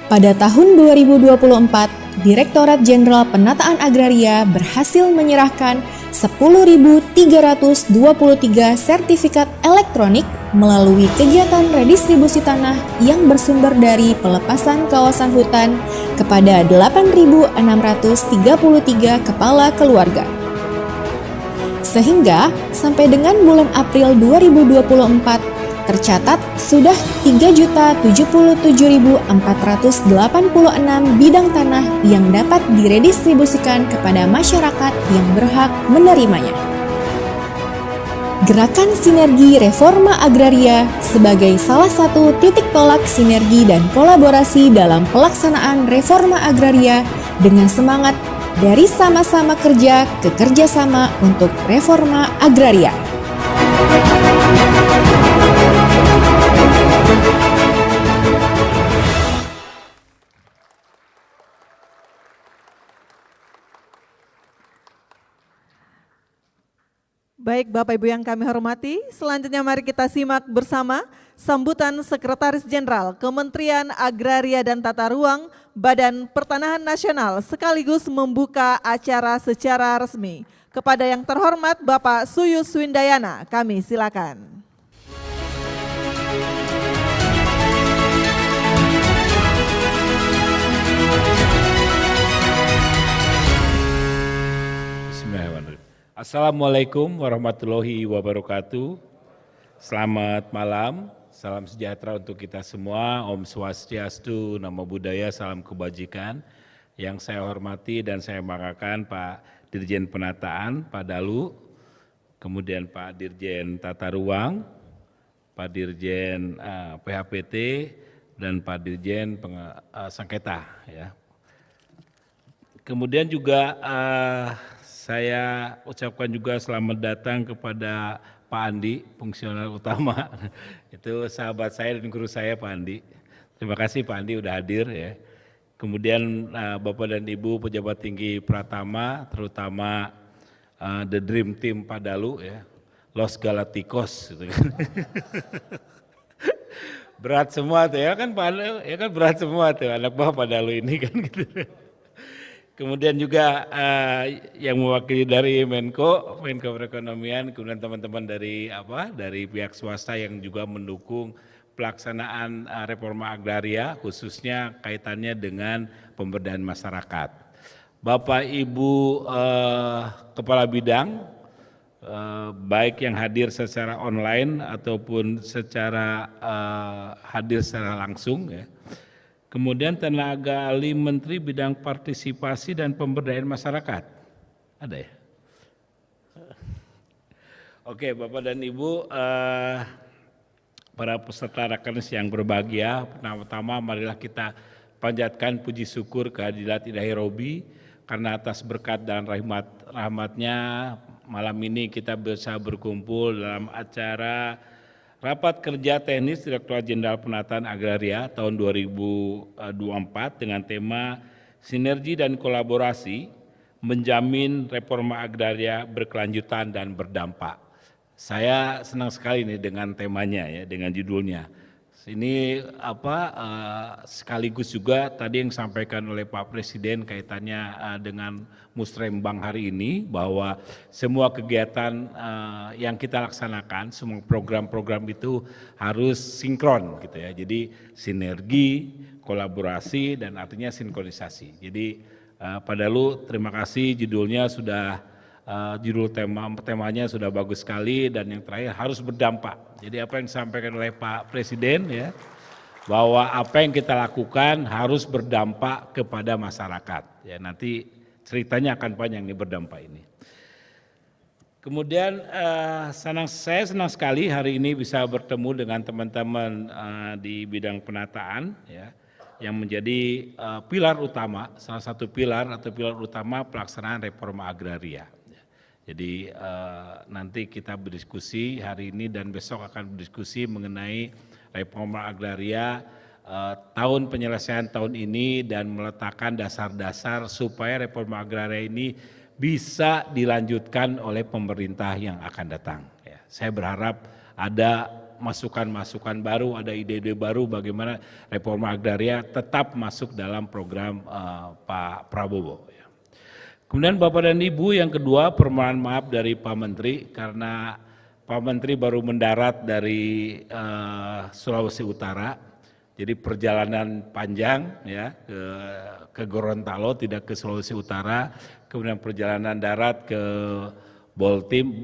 Pada tahun 2024, Direktorat Jenderal Penataan Agraria berhasil menyerahkan 10.323 sertifikat elektronik melalui kegiatan redistribusi tanah yang bersumber dari pelepasan kawasan hutan kepada 8.633 kepala keluarga. Sehingga sampai dengan bulan April 2024, tercatat sudah 3.077.486 bidang tanah yang dapat diredistribusikan kepada masyarakat yang berhak menerimanya. Gerakan Sinergi Reforma Agraria sebagai salah satu titik tolak sinergi dan kolaborasi dalam pelaksanaan reforma agraria dengan semangat dari sama-sama kerja ke kerjasama untuk reforma agraria. Baik Bapak Ibu yang kami hormati, selanjutnya mari kita simak bersama sambutan Sekretaris Jenderal Kementerian Agraria dan Tata Ruang Badan Pertanahan Nasional sekaligus membuka acara secara resmi. Kepada yang terhormat Bapak Suyus Windayana, kami silakan. Assalamualaikum warahmatullahi wabarakatuh. Selamat malam, salam sejahtera untuk kita semua. Om Swastiastu, Namo Buddhaya, salam kebajikan. Yang saya hormati dan saya banggakan Pak Dirjen Penataan, Pak Dalu, kemudian Pak Dirjen Tata Ruang, Pak Dirjen PHPT, dan Pak Dirjen Sengketa. Ya. Kemudian juga saya ucapkan juga selamat datang kepada Pak Andi, fungsional utama. Itu sahabat saya dan guru saya Pak Andi. Terima kasih Pak Andi udah hadir ya. Kemudian Bapak dan Ibu pejabat tinggi Pratama, terutama The Dream Team Pak Dalu ya. Los Galacticos gitu kan. Berat semua tuh ya kan Pak Dalu, ya kan berat semua tuh anak buah Pak Dalu ini kan gitu. Kemudian juga yang mewakili dari Menko Perekonomian, kemudian teman-teman dari pihak swasta yang juga mendukung pelaksanaan reforma agraria, khususnya kaitannya dengan pemberdayaan masyarakat. Bapak Ibu Kepala Bidang, baik yang hadir secara online ataupun secara hadir secara langsung ya. Kemudian tenaga ahli Menteri Bidang Partisipasi dan Pemberdayaan Masyarakat. Ada ya? Oke, Bapak dan Ibu, para peserta Rakernas yang berbahagia, pertama-tama marilah kita panjatkan puji syukur kehadirat Ilahi Robi karena atas berkat dan rahmatnya malam ini kita bisa berkumpul dalam acara Rapat Kerja Teknis Direktorat Jenderal Penataan Agraria tahun 2024 dengan tema Sinergi dan Kolaborasi Menjamin Reforma Agraria Berkelanjutan dan Berdampak. Saya senang sekali nih dengan temanya ya, dengan judulnya. Ini sekaligus juga tadi yang disampaikan oleh Pak Presiden kaitannya dengan Musrembang hari ini, bahwa semua kegiatan yang kita laksanakan, semua program-program itu harus sinkron gitu ya. Jadi sinergi, kolaborasi, dan artinya sinkronisasi. Jadi Pak Dalu, terima kasih, judulnya sudah judul temanya sudah bagus sekali, dan yang terakhir harus berdampak. Jadi apa yang disampaikan oleh Pak Presiden ya, bahwa apa yang kita lakukan harus berdampak kepada masyarakat. Ya, nanti ceritanya akan panjang nih berdampak ini. Kemudian saya senang sekali hari ini bisa bertemu dengan teman-teman di bidang penataan ya, yang menjadi pilar utama, salah satu pilar atau pilar utama pelaksanaan reforma agraria. Jadi nanti kita berdiskusi hari ini dan besok akan berdiskusi mengenai reforma agraria tahun penyelesaian tahun ini dan meletakkan dasar-dasar supaya reforma agraria ini bisa dilanjutkan oleh pemerintah yang akan datang. Ya, saya berharap ada masukan-masukan baru, ada ide-ide baru bagaimana reforma agraria tetap masuk dalam program Pak Prabowo. Kemudian Bapak dan Ibu, yang kedua permohonan maaf dari Pak Menteri karena Pak Menteri baru mendarat dari Sulawesi Utara, jadi perjalanan panjang ya ke Gorontalo, tidak ke Sulawesi Utara, kemudian perjalanan darat ke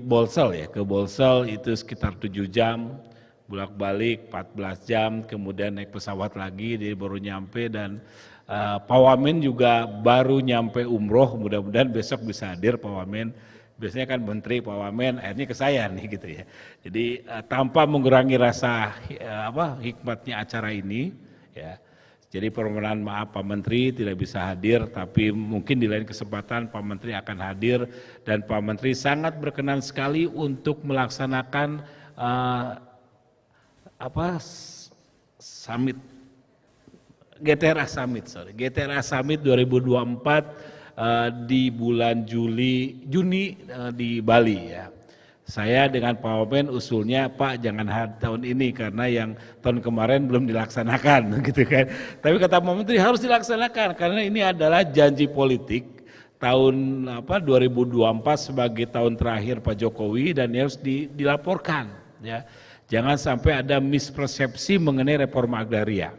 Bolsel ya, ke Bolsel itu sekitar 7 jam, bolak-balik 14 jam, kemudian naik pesawat lagi, dia baru nyampe, dan Pak Wamen juga baru nyampe umroh, mudah-mudahan besok bisa hadir Pak Wamen. Biasanya kan Menteri Pak Wamen, akhirnya ke saya nih gitu ya. Jadi tanpa mengurangi rasa hikmatnya acara ini ya. Jadi permohonan maaf Pak Menteri tidak bisa hadir, tapi mungkin di lain kesempatan Pak Menteri akan hadir, dan Pak Menteri sangat berkenan sekali untuk melaksanakan summit GTRA Summit 2024 di bulan Juni di Bali ya. Saya dengan Pak Wamen usulnya, Pak jangan tahun ini karena yang tahun kemarin belum dilaksanakan gitu kan. Tapi kata Pak Menteri harus dilaksanakan karena ini adalah janji politik tahun 2024 sebagai tahun terakhir Pak Jokowi, dan harus dilaporkan ya. Jangan sampai ada mispersepsi mengenai reforma agraria.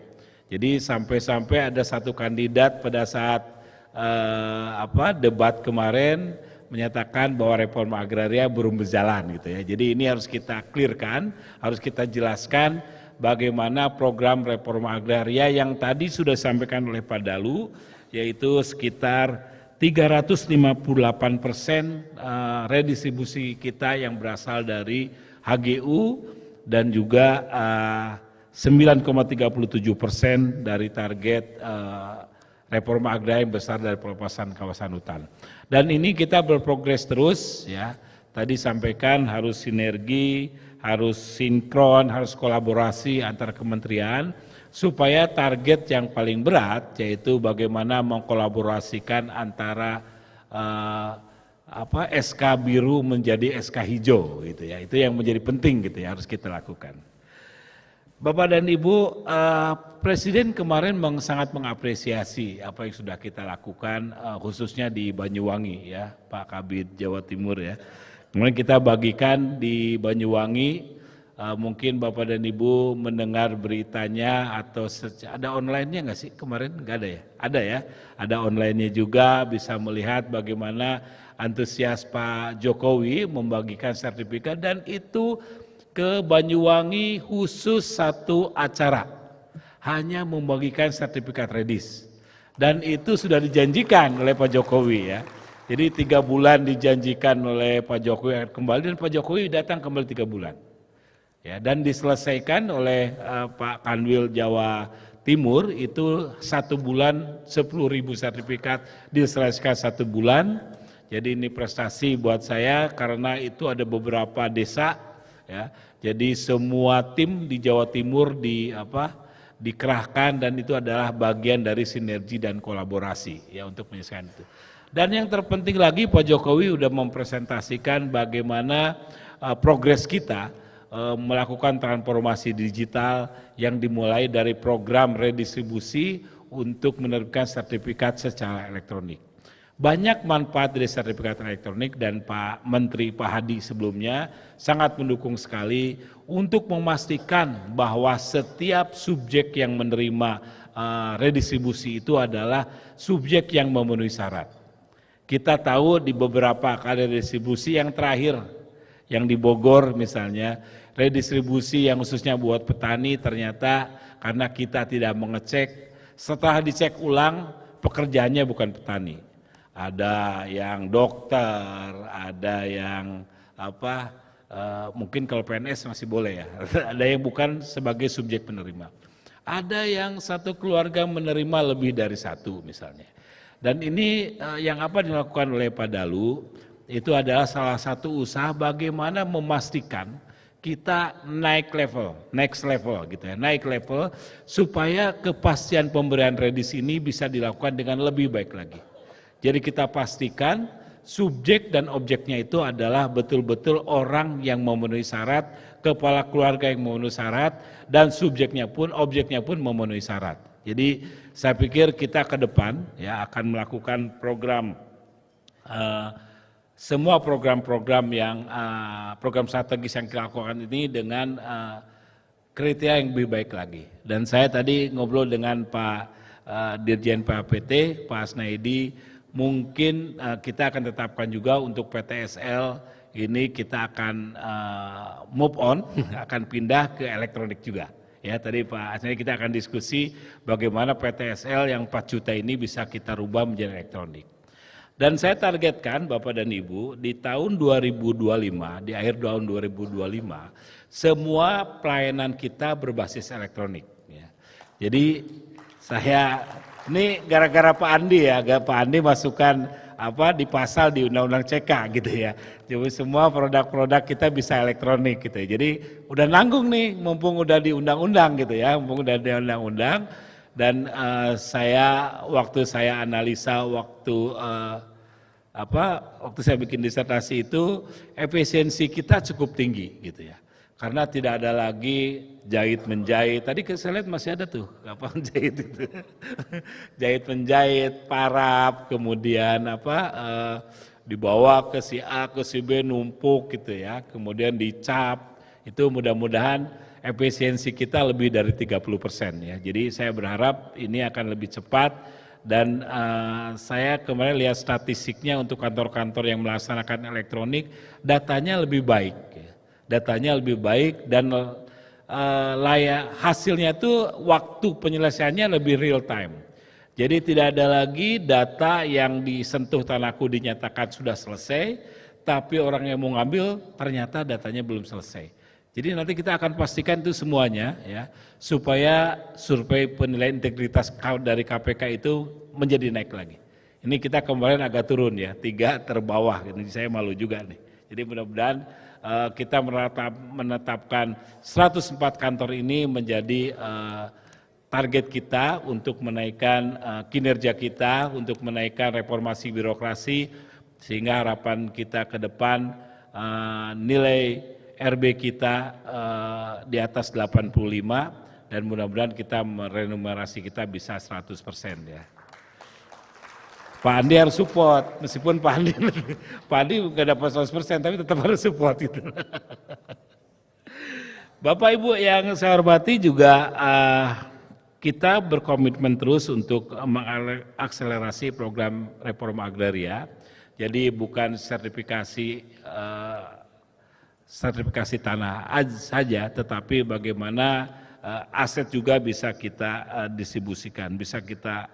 Jadi sampai ada satu kandidat pada saat debat kemarin menyatakan bahwa reforma agraria belum berjalan gitu ya. Jadi ini harus kita clearkan, harus kita jelaskan bagaimana program reforma agraria yang tadi sudah disampaikan oleh Pak Dalu, yaitu sekitar 358% redistribusi kita yang berasal dari HGU, dan juga 9,37% dari target reforma agraria yang besar dari pelepasan kawasan hutan. Dan ini kita berprogres terus ya. Tadi sampaikan harus sinergi, harus sinkron, harus kolaborasi antar kementerian supaya target yang paling berat yaitu bagaimana mengkolaborasikan antara SK biru menjadi SK hijau gitu ya. Itu yang menjadi penting gitu ya, harus kita lakukan. Bapak dan Ibu, Presiden kemarin sangat mengapresiasi apa yang sudah kita lakukan, khususnya di Banyuwangi ya, Pak Kabid Jawa Timur ya. Kemudian kita bagikan di Banyuwangi, mungkin Bapak dan Ibu mendengar beritanya atau ada online-nya nggak sih kemarin? Nggak ada ya? Ada ya, ada online-nya juga, bisa melihat bagaimana antusias Pak Jokowi membagikan sertifikat, dan itu ke Banyuwangi khusus satu acara, hanya membagikan sertifikat Redis. Dan itu sudah dijanjikan oleh Pak Jokowi ya. Jadi 3 bulan dijanjikan oleh Pak Jokowi akan kembali, dan Pak Jokowi datang kembali 3 bulan. Ya, dan diselesaikan oleh Pak Kanwil Jawa Timur itu 1 bulan 10.000 sertifikat diselesaikan 1 bulan. Jadi ini prestasi buat saya karena itu ada beberapa desa ya. Jadi semua tim di Jawa Timur dikerahkan, dan itu adalah bagian dari sinergi dan kolaborasi ya untuk menyelesaikan itu. Dan yang terpenting lagi, Pak Jokowi sudah mempresentasikan bagaimana progres kita melakukan transformasi digital yang dimulai dari program redistribusi untuk menerbitkan sertifikat secara elektronik. Banyak manfaat dari sertifikat elektronik, dan Pak Menteri Pak Hadi sebelumnya sangat mendukung sekali untuk memastikan bahwa setiap subjek yang menerima redistribusi itu adalah subjek yang memenuhi syarat. Kita tahu di beberapa kali redistribusi yang terakhir, yang di Bogor misalnya, redistribusi yang khususnya buat petani ternyata karena kita tidak mengecek, setelah dicek ulang pekerjaannya bukan petani. Ada yang dokter, ada yang mungkin kalau PNS masih boleh ya, ada yang bukan sebagai subjek penerima. Ada yang satu keluarga menerima lebih dari 1 misalnya. Dan ini yang dilakukan oleh Pak Dalu, itu adalah salah satu usaha bagaimana memastikan kita naik level, next level gitu ya, naik level supaya kepastian pemberian redis ini bisa dilakukan dengan lebih baik lagi. Jadi kita pastikan subjek dan objeknya itu adalah betul-betul orang yang memenuhi syarat, kepala keluarga yang memenuhi syarat, dan subjeknya pun, objeknya pun memenuhi syarat. Jadi saya pikir kita ke depan ya akan melakukan program, semua program-program yang program strategis yang kita lakukan ini dengan kriteria yang lebih baik lagi. Dan saya tadi ngobrol dengan Pak Dirjen PAPT, Pak Asnaidi, mungkin kita akan tetapkan juga untuk PTSL ini kita akan move on, akan pindah ke elektronik juga. Ya, tadi Pak Asnaidi kita akan diskusi bagaimana PTSL yang 4 juta ini bisa kita rubah menjadi elektronik. Dan saya targetkan Bapak dan Ibu di tahun 2025, di akhir tahun 2025, semua pelayanan kita berbasis elektronik. Ya. Jadi saya, ini gara-gara Pak Andi ya, Pak Andi masukkan di pasal di Undang-Undang CK gitu ya. Jadi semua produk-produk kita bisa elektronik gitu ya. Jadi udah nanggung nih, mumpung udah di undang-undang gitu ya, mumpung udah di undang-undang. Dan waktu saya analisa waktu saya bikin disertasi itu efisiensi kita cukup tinggi gitu ya. Karena tidak ada lagi jahit menjahit. Tadi saya lihat masih ada tuh kapan jahit itu. Jahit menjahit, paraf, kemudian dibawa ke si A ke si B numpuk gitu ya. Kemudian dicap. Itu mudah-mudahan efisiensi kita lebih dari 30% ya. Jadi saya berharap ini akan lebih cepat, dan saya kemarin lihat statistiknya untuk kantor-kantor yang melaksanakan elektronik, datanya lebih baik. Ya. Datanya lebih baik dan hasilnya itu waktu penyelesaiannya lebih real time. Jadi tidak ada lagi data yang disentuh Tanahku dinyatakan sudah selesai, tapi orang yang mau ngambil ternyata datanya belum selesai. Jadi nanti kita akan pastikan itu semuanya ya, supaya survei penilaian integritas dari KPK itu menjadi naik lagi. Ini kita kemarin agak turun ya, 3 terbawah, ini saya malu juga nih. Jadi mudah-mudahan kita menetapkan 104 kantor ini menjadi target kita untuk menaikkan kinerja kita, untuk menaikkan reformasi birokrasi, sehingga harapan kita ke depan nilai RB kita di atas 85, dan mudah-mudahan kita remunerasi kita bisa 100% ya. Pak Andi harus support, meskipun Pak Andi nggak dapat 100%, tapi tetap harus support gitu. Bapak Ibu yang saya hormati juga kita berkomitmen terus untuk mengakselerasi program reforma agraria. Jadi bukan sertifikasi tanah saja, tetapi bagaimana aset juga bisa kita distribusikan, bisa kita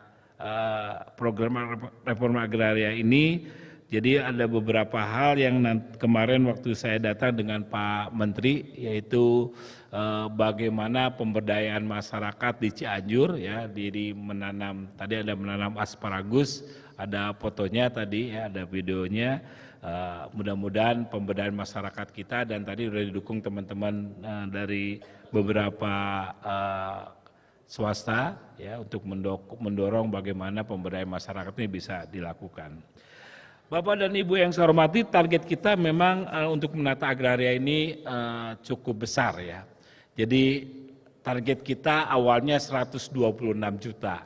program reforma agraria ini. Jadi ada beberapa hal yang kemarin waktu saya datang dengan Pak Menteri, yaitu bagaimana pemberdayaan masyarakat di Cianjur, ya, di menanam, tadi ada menanam asparagus, ada fotonya tadi, ya, ada videonya. Mudah-mudahan pemberdayaan masyarakat kita, dan tadi sudah didukung teman-teman dari beberapa swasta, ya, untuk mendorong bagaimana pemberdayaan masyarakat ini bisa dilakukan. Bapak dan Ibu yang saya hormati, target kita memang untuk menata agraria ini cukup besar, ya. Jadi target kita awalnya 126 juta.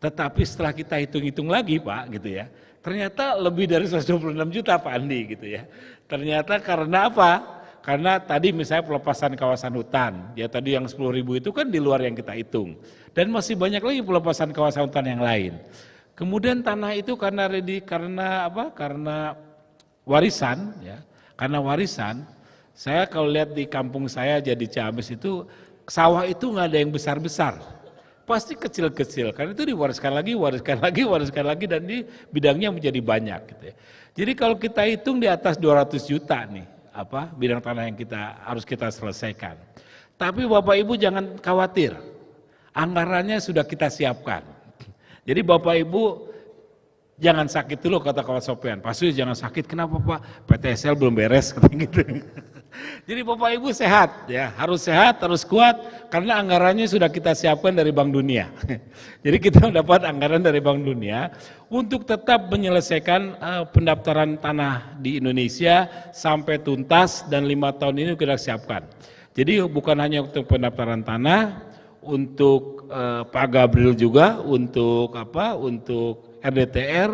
Tetapi setelah kita hitung-hitung lagi, Pak, gitu ya, ternyata lebih dari 126 juta, Pak Andi, gitu ya. Ternyata karena apa? Karena tadi misalnya pelepasan kawasan hutan, ya tadi yang 10.000 itu kan di luar yang kita hitung. Dan masih banyak lagi pelepasan kawasan hutan yang lain. Kemudian tanah itu karena warisan, ya. Karena warisan, saya kalau lihat di kampung saya jadi Ciamis itu sawah itu nggak ada yang besar-besar, pasti kecil-kecil. Karena itu diwariskan lagi, dan di bidangnya menjadi banyak. Gitu ya. Jadi kalau kita hitung di atas 200 juta nih, bidang tanah yang harus kita selesaikan. Tapi Bapak Ibu jangan khawatir, anggarannya sudah kita siapkan. Jadi Bapak Ibu jangan sakit dulu, kata kawan Sopian. Pak Sus jangan sakit, kenapa Pak? PTSL belum beres, kata gitu. Jadi Bapak Ibu sehat, ya, harus sehat, harus kuat, karena anggarannya sudah kita siapkan dari Bank Dunia. Jadi kita mendapat anggaran dari Bank Dunia untuk tetap menyelesaikan pendaftaran tanah di Indonesia sampai tuntas, dan 5 tahun ini kita siapkan. Jadi bukan hanya untuk pendaftaran tanah, untuk Pak Gabriel juga, untuk RDTR,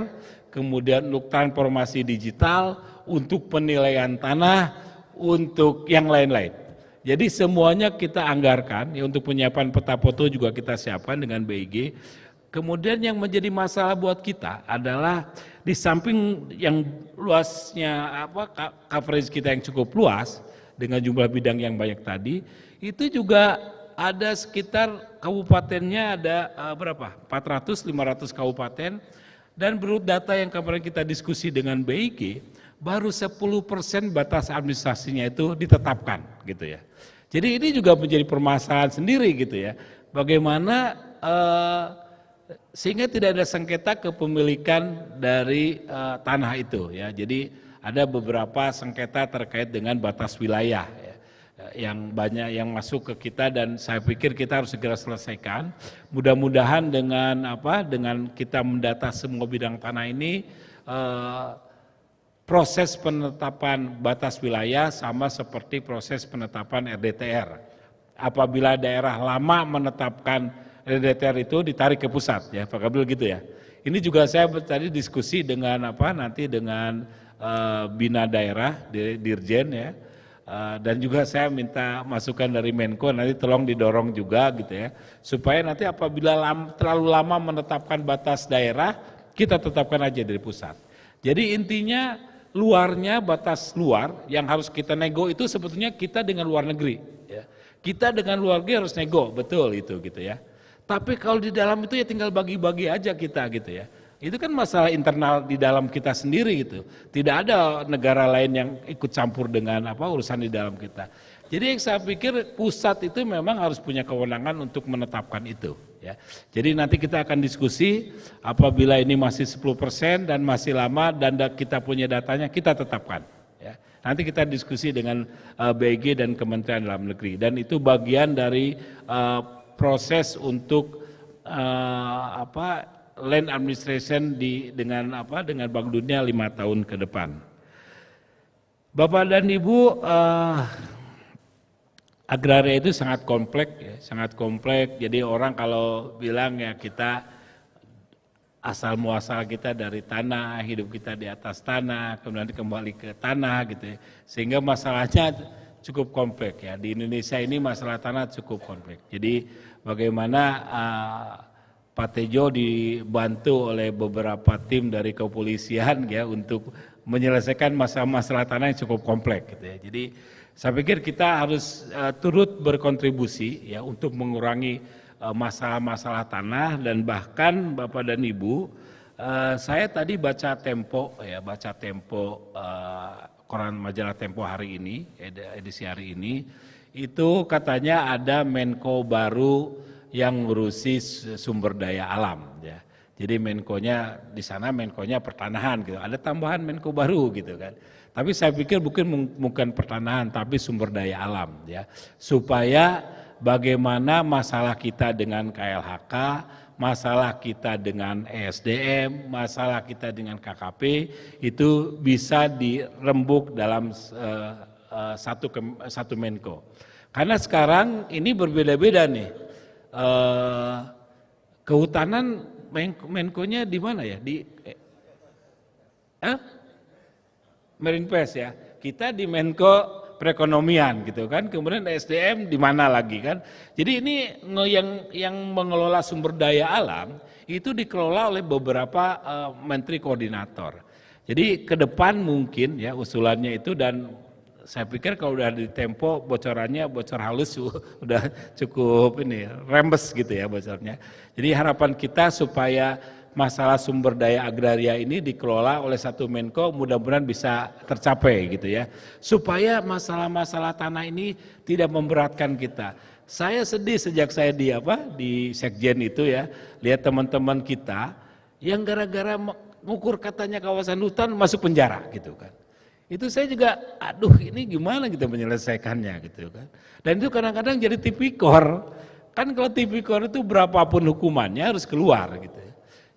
kemudian untuk transformasi digital, untuk penilaian tanah, untuk yang lain-lain. Jadi semuanya kita anggarkan, ya, untuk penyiapan peta foto juga kita siapkan dengan BIG. Kemudian yang menjadi masalah buat kita adalah di samping yang luasnya coverage kita yang cukup luas dengan jumlah bidang yang banyak tadi, itu juga ada sekitar kabupatennya ada 400-500 kabupaten, dan menurut data yang kemarin kita diskusi dengan BIG, baru 10% batas administrasinya itu ditetapkan, gitu ya. Jadi ini juga menjadi permasalahan sendiri, gitu ya. Bagaimana sehingga tidak ada sengketa kepemilikan dari tanah itu, ya. Jadi ada beberapa sengketa terkait dengan batas wilayah, ya, yang banyak yang masuk ke kita, dan saya pikir kita harus segera selesaikan. Mudah-mudahan dengan kita mendata semua bidang tanah ini, proses penetapan batas wilayah sama seperti proses penetapan RDTR. Apabila daerah lama menetapkan RDTR itu ditarik ke pusat, ya Pak Gabriel, gitu ya. Ini juga saya tadi diskusi dengan dengan Bina Daerah, Dirjen, ya. Dan juga saya minta masukan dari Menko, nanti tolong didorong juga, gitu ya, supaya nanti apabila terlalu lama menetapkan batas daerah, kita tetapkan aja dari pusat. Jadi intinya luarnya, batas luar yang harus kita nego itu sebetulnya kita dengan luar negeri, ya. Kita dengan luar negeri harus nego, betul itu, gitu ya. Tapi kalau di dalam itu ya tinggal bagi-bagi aja kita, gitu ya. Itu kan masalah internal di dalam kita sendiri, gitu. Tidak ada negara lain yang ikut campur dengan urusan di dalam kita. Jadi yang saya pikir pusat itu memang harus punya kewenangan untuk menetapkan itu, ya. Jadi nanti kita akan diskusi, apabila ini masih 10% dan masih lama dan kita punya datanya, kita tetapkan, ya. Nanti kita diskusi dengan BIG dan Kementerian Dalam Negeri, dan itu bagian dari proses untuk land administration dengan Bank Dunia 5 tahun ke depan. Bapak dan Ibu, agraria itu sangat kompleks, ya, sangat kompleks. Jadi orang kalau bilang ya kita asal muasal kita dari tanah, hidup kita di atas tanah, kemudian kembali ke tanah, gitu ya. Sehingga masalahnya cukup kompleks, ya. Di Indonesia ini masalah tanah cukup kompleks. Jadi bagaimana Pak Tejo dibantu oleh beberapa tim dari kepolisian ya untuk menyelesaikan masalah-masalah tanah yang cukup kompleks gitu ya. Jadi saya pikir kita harus turut berkontribusi ya untuk mengurangi masalah-masalah tanah. Dan bahkan Bapak dan Ibu, saya tadi baca Tempo koran majalah Tempo hari ini, edisi hari ini, itu katanya ada Menko baru yang ngurusi sumber daya alam ya. Jadi Menkonya di sana, Menkonya pertanahan gitu. Ada tambahan Menko baru gitu kan. Tapi saya pikir bukan pertanahan tapi sumber daya alam ya. Supaya bagaimana masalah kita dengan KLHK, masalah kita dengan ESDM, masalah kita dengan KKP itu bisa dirembuk dalam satu Menko. Karena sekarang ini berbeda-beda nih. Kehutanan Menkonya di mana ya? Di Merinpes ya. Kita di Menko Perekonomian gitu kan. Kemudian SDM di mana lagi kan? Jadi ini yang mengelola sumber daya alam itu dikelola oleh beberapa menteri koordinator. Jadi ke depan mungkin ya usulannya itu, dan saya pikir kalau udah di Tempo bocorannya bocor halus udah cukup ini rembes gitu ya bocornya. Jadi harapan kita supaya masalah sumber daya agraria ini dikelola oleh satu Menko mudah-mudahan bisa tercapai gitu ya. Supaya masalah-masalah tanah ini tidak memberatkan kita. Saya sedih sejak saya di Sekjen itu ya, lihat teman-teman kita yang gara-gara mengukur katanya kawasan hutan masuk penjara gitu kan. Itu saya juga, aduh ini gimana kita menyelesaikannya gitu kan. Dan itu kadang-kadang jadi tipikor. Kan kalau tipikor itu berapapun hukumannya harus keluar gitu.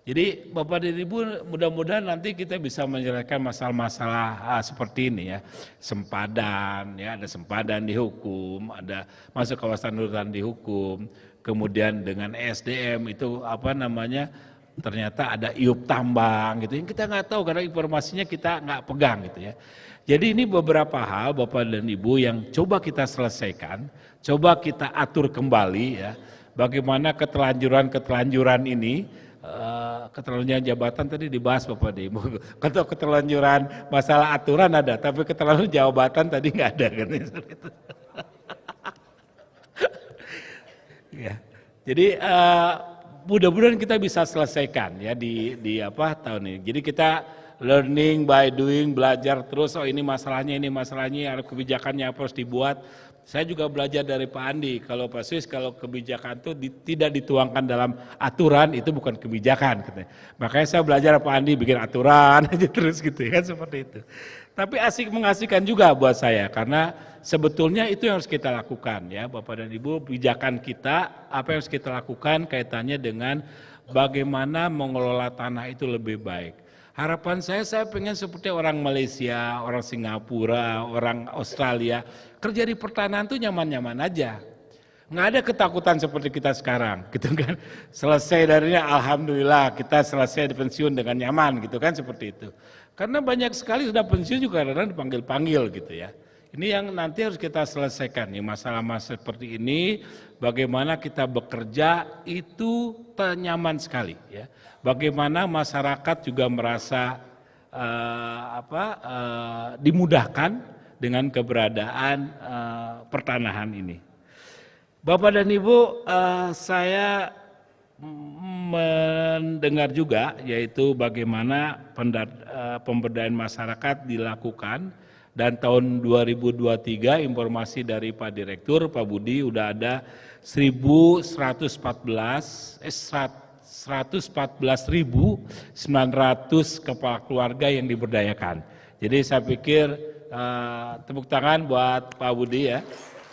Jadi Bapak dan Ibu mudah-mudahan nanti kita bisa menyelesaikan masalah-masalah seperti ini ya. Sempadan ya, ada sempadan dihukum, ada masuk kawasan hutan dihukum. Kemudian dengan SDM itu ternyata ada iup tambang gitu, yang kita nggak tahu karena informasinya kita nggak pegang gitu ya. Jadi ini beberapa hal Bapak dan Ibu yang coba kita selesaikan, coba kita atur kembali ya, bagaimana keterlanjuran ini, keterlanjuran jabatan tadi dibahas Bapak dan Ibu, kalau keterlanjuran masalah aturan ada, tapi keterlanjuran jabatan tadi nggak ada kan. Ya, jadi mudah-mudahan kita bisa selesaikan ya di tahun ini. Jadi kita learning by doing, belajar terus. Oh ini masalahnya, ada kebijakannya apa harus dibuat. Saya juga belajar dari Pak Andi. Kalau Pak Sis, kalau kebijakan itu tidak dituangkan dalam aturan itu bukan kebijakan. Gitu. Makanya saya belajar Pak Andi bikin aturan aja terus gitu ya seperti itu. Tapi mengasihkan juga buat saya karena sebetulnya itu yang harus kita lakukan ya Bapak dan Ibu, pijakan kita apa yang harus kita lakukan kaitannya dengan bagaimana mengelola tanah itu lebih baik. Harapan saya pengen seperti orang Malaysia, orang Singapura, orang Australia, kerja di pertanahan itu nyaman-nyaman aja. Nggak ada ketakutan seperti kita sekarang gitu kan. Selesai darinya alhamdulillah kita selesai di pensiun dengan nyaman gitu kan, seperti itu. Karena banyak sekali sudah pensiun juga kadang-kadang dipanggil-panggil gitu ya. Ini yang nanti harus kita selesaikan nih, masalah-masalah seperti ini, bagaimana kita bekerja itu nyaman sekali ya. Bagaimana masyarakat juga merasa dimudahkan dengan keberadaan pertanahan ini. Bapak dan Ibu, saya mendengar juga yaitu bagaimana pemberdayaan masyarakat dilakukan. Dan tahun 2023 informasi dari Pak Direktur, Pak Budi, udah ada 114.900 kepala keluarga yang diberdayakan. Jadi saya pikir tepuk tangan buat Pak Budi ya.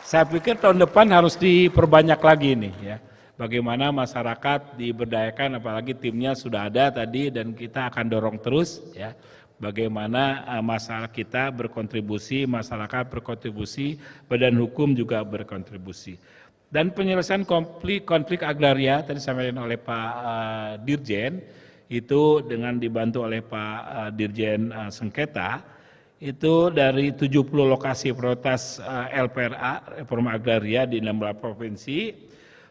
Saya pikir tahun depan harus diperbanyak lagi nih ya. Bagaimana masyarakat diberdayakan, apalagi timnya sudah ada tadi dan kita akan dorong terus ya. Bagaimana masyarakat kita berkontribusi, masyarakat berkontribusi, badan hukum juga berkontribusi. Dan penyelesaian konflik agraria tadi disampaikan oleh Pak Dirjen, itu dengan dibantu oleh Pak Dirjen Sengketa, itu dari 70 lokasi prioritas LPRA, reforma agraria di 16 provinsi,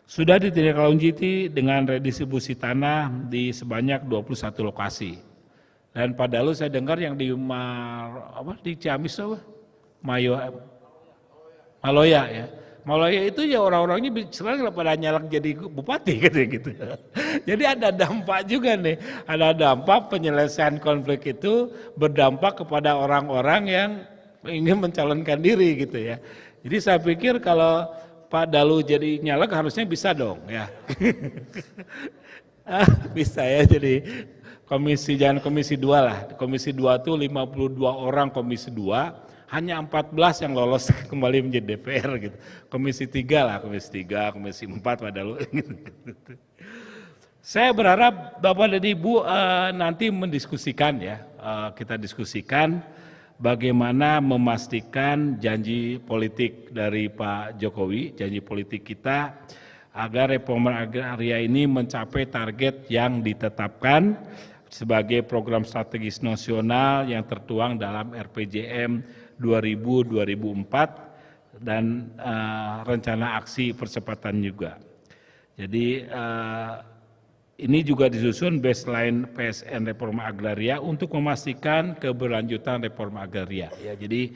sudah ditindaklanjuti dengan redistribusi tanah di sebanyak 21 lokasi. Dan Pak Dalu saya dengar yang di Ciamis Maloya ya. Maloya itu ya orang-orangnya sekarang pada nyalak jadi bupati gitu. Jadi ada dampak juga nih, ada dampak penyelesaian konflik itu berdampak kepada orang-orang yang ingin mencalonkan diri gitu ya. Jadi saya pikir kalau Pak Dalu jadi nyalek harusnya bisa dong ya. Bisa ya jadi jangan komisi 2 lah. Komisi 2 itu 52 orang komisi 2. Hanya 14 yang lolos kembali menjadi DPR gitu. Komisi 3 lah, komisi 3, komisi 4 pada lu. Saya berharap Bapak dan Ibu nanti mendiskusikan ya, kita diskusikan bagaimana memastikan janji politik dari Pak Jokowi, janji politik kita agar reforma agraria ini mencapai target yang ditetapkan sebagai program strategis nasional yang tertuang dalam RPJM 2000-2004 dan rencana aksi percepatan juga. Jadi ini juga disusun baseline PSN reforma agraria untuk memastikan keberlanjutan reforma agraria. Ya, jadi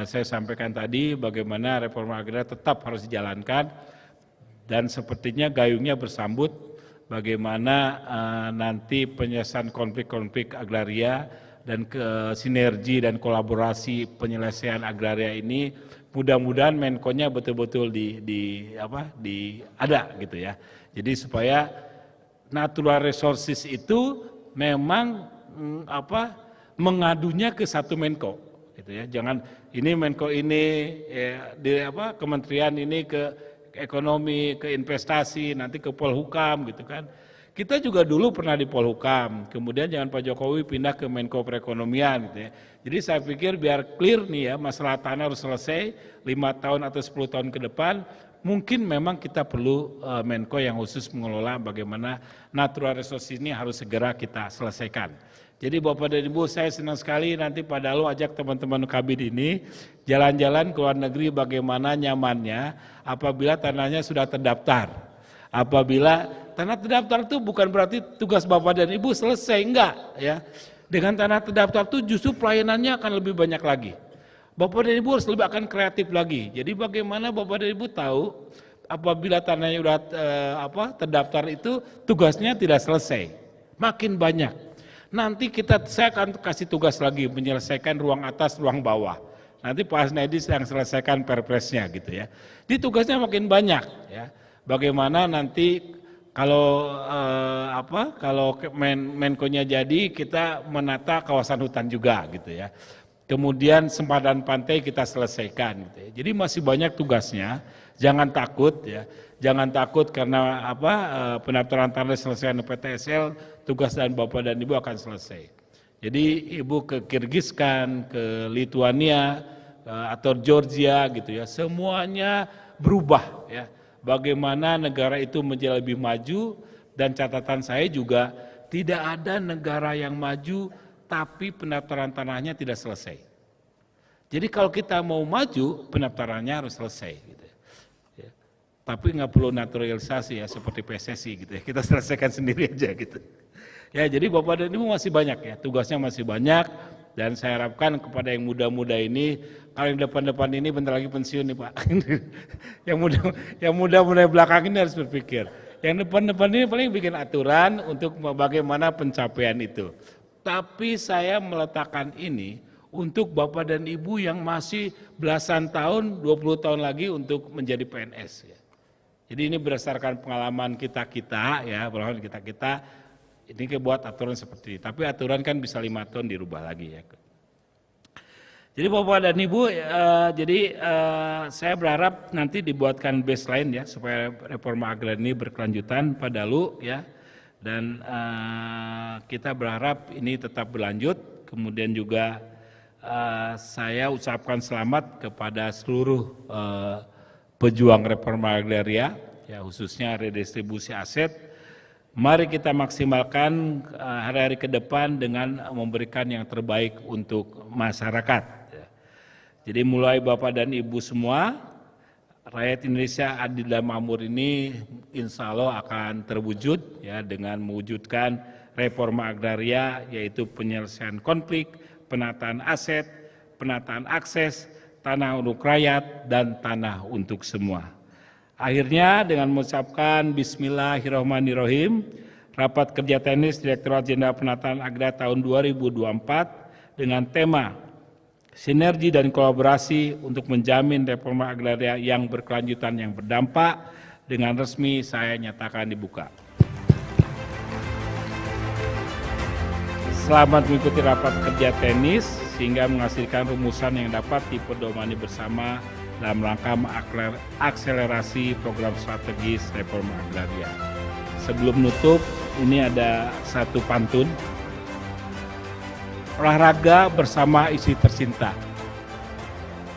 saya sampaikan tadi bagaimana reforma agraria tetap harus dijalankan dan sepertinya gayungnya bersambut bagaimana nanti penyelesaian konflik-konflik agraria dan sinergi dan kolaborasi penyelesaian agraria ini mudah-mudahan Menko-nya betul-betul ada gitu ya. Jadi supaya natural resources itu memang mengadunya ke satu Menko gitu ya. Jangan ini Menko ini kementerian ini ke ekonomi, ke investasi, nanti ke Polhukam gitu kan. Kita juga dulu pernah di Polhukam, kemudian jangan Pak Jokowi pindah ke Menko Perekonomian gitu ya. Jadi saya pikir biar clear nih ya, masalah tanah harus selesai 5 tahun atau 10 tahun ke depan, mungkin memang kita perlu Menko yang khusus mengelola bagaimana natural resource ini harus segera kita selesaikan. Jadi Bapak dan Ibu, saya senang sekali nanti Pak Dalu ajak teman-teman Kabid ini jalan-jalan ke luar negeri bagaimana nyamannya apabila tanahnya sudah terdaftar. Apabila tanah terdaftar itu bukan berarti tugas Bapak dan Ibu selesai, enggak ya. Dengan tanah terdaftar itu justru pelayanannya akan lebih banyak lagi. Bapak dan Ibu harus lebih akan kreatif lagi. Jadi bagaimana Bapak dan Ibu tahu apabila tanahnya sudah terdaftar itu tugasnya tidak selesai, makin banyak. Nanti saya akan kasih tugas lagi menyelesaikan ruang atas, ruang bawah. Nanti Pak Asnaidi sedang selesaikan perpresnya gitu ya. Jadi tugasnya makin banyak ya. Bagaimana nanti kalau Menko-nya jadi kita menata kawasan hutan juga gitu ya. Kemudian sempadan pantai kita selesaikan gitu ya. Jadi masih banyak tugasnya. Jangan takut ya. Jangan takut karena pendaftaran tanah selesai PTSL, tugas dan Bapak dan Ibu akan selesai. Jadi Ibu ke Kirgistan, ke Lituania atau Georgia gitu ya. Semuanya berubah ya. Bagaimana negara itu menjadi lebih maju dan catatan saya juga tidak ada negara yang maju tapi pendaftaran tanahnya tidak selesai. Jadi kalau kita mau maju pendaftarannya harus selesai. Gitu ya. Tapi nggak perlu naturalisasi ya seperti PSSI gitu ya. Kita selesaikan sendiri aja gitu. Ya jadi Bapak dan Ibu masih banyak ya, tugasnya masih banyak. Dan saya harapkan kepada yang muda-muda ini, kalau yang depan-depan ini bentar lagi pensiun nih Pak. Yang muda-muda belakang ini harus berpikir. Yang depan-depan ini paling bikin aturan untuk bagaimana pencapaian itu. Tapi saya meletakkan ini untuk Bapak dan Ibu yang masih belasan tahun, 20 tahun lagi untuk menjadi PNS. Ya. Jadi ini berdasarkan pengalaman kita ya, pengalaman kita. Ini buat aturan seperti ini, tapi aturan kan bisa 5 tahun dirubah lagi ya. Jadi Bapak dan Ibu, saya berharap nanti dibuatkan baseline ya supaya reforma agraria ini berkelanjutan Pak Dalu ya, dan kita berharap ini tetap berlanjut. Kemudian juga saya ucapkan selamat kepada seluruh pejuang reforma agraria, ya khususnya redistribusi aset. Mari kita maksimalkan hari-hari ke depan dengan memberikan yang terbaik untuk masyarakat. Jadi mulai Bapak dan Ibu semua, rakyat Indonesia adil dan makmur ini insya Allah akan terwujud ya dengan mewujudkan reforma agraria, yaitu penyelesaian konflik, penataan aset, penataan akses, tanah untuk rakyat dan tanah untuk semua. Akhirnya dengan mengucapkan Bismillahirrahmanirrahim, rapat kerja teknis Direktorat Jenderal Penataan Agraria tahun 2024 dengan tema sinergi dan kolaborasi untuk menjamin reforma agraria yang berkelanjutan yang berdampak dengan resmi saya nyatakan dibuka. Selamat mengikuti rapat kerja teknis sehingga menghasilkan rumusan yang dapat dipedomani bersama dalam rangka mengakselerasi program strategis reforma agraria. Sebelum nutup, ini ada satu pantun. Olahraga bersama istri tercinta,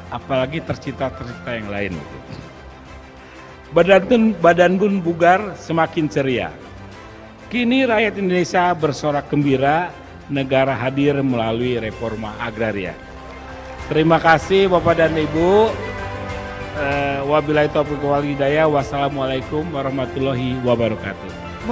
apalagi tercinta-tercinta yang lain. Badan pun bugar semakin ceria. Kini rakyat Indonesia bersorak gembira, negara hadir melalui reforma agraria. Terima kasih Bapak dan Ibu. Wabillahi taufiq wal hidayah. Wassalamualaikum warahmatullahi wabarakatuh.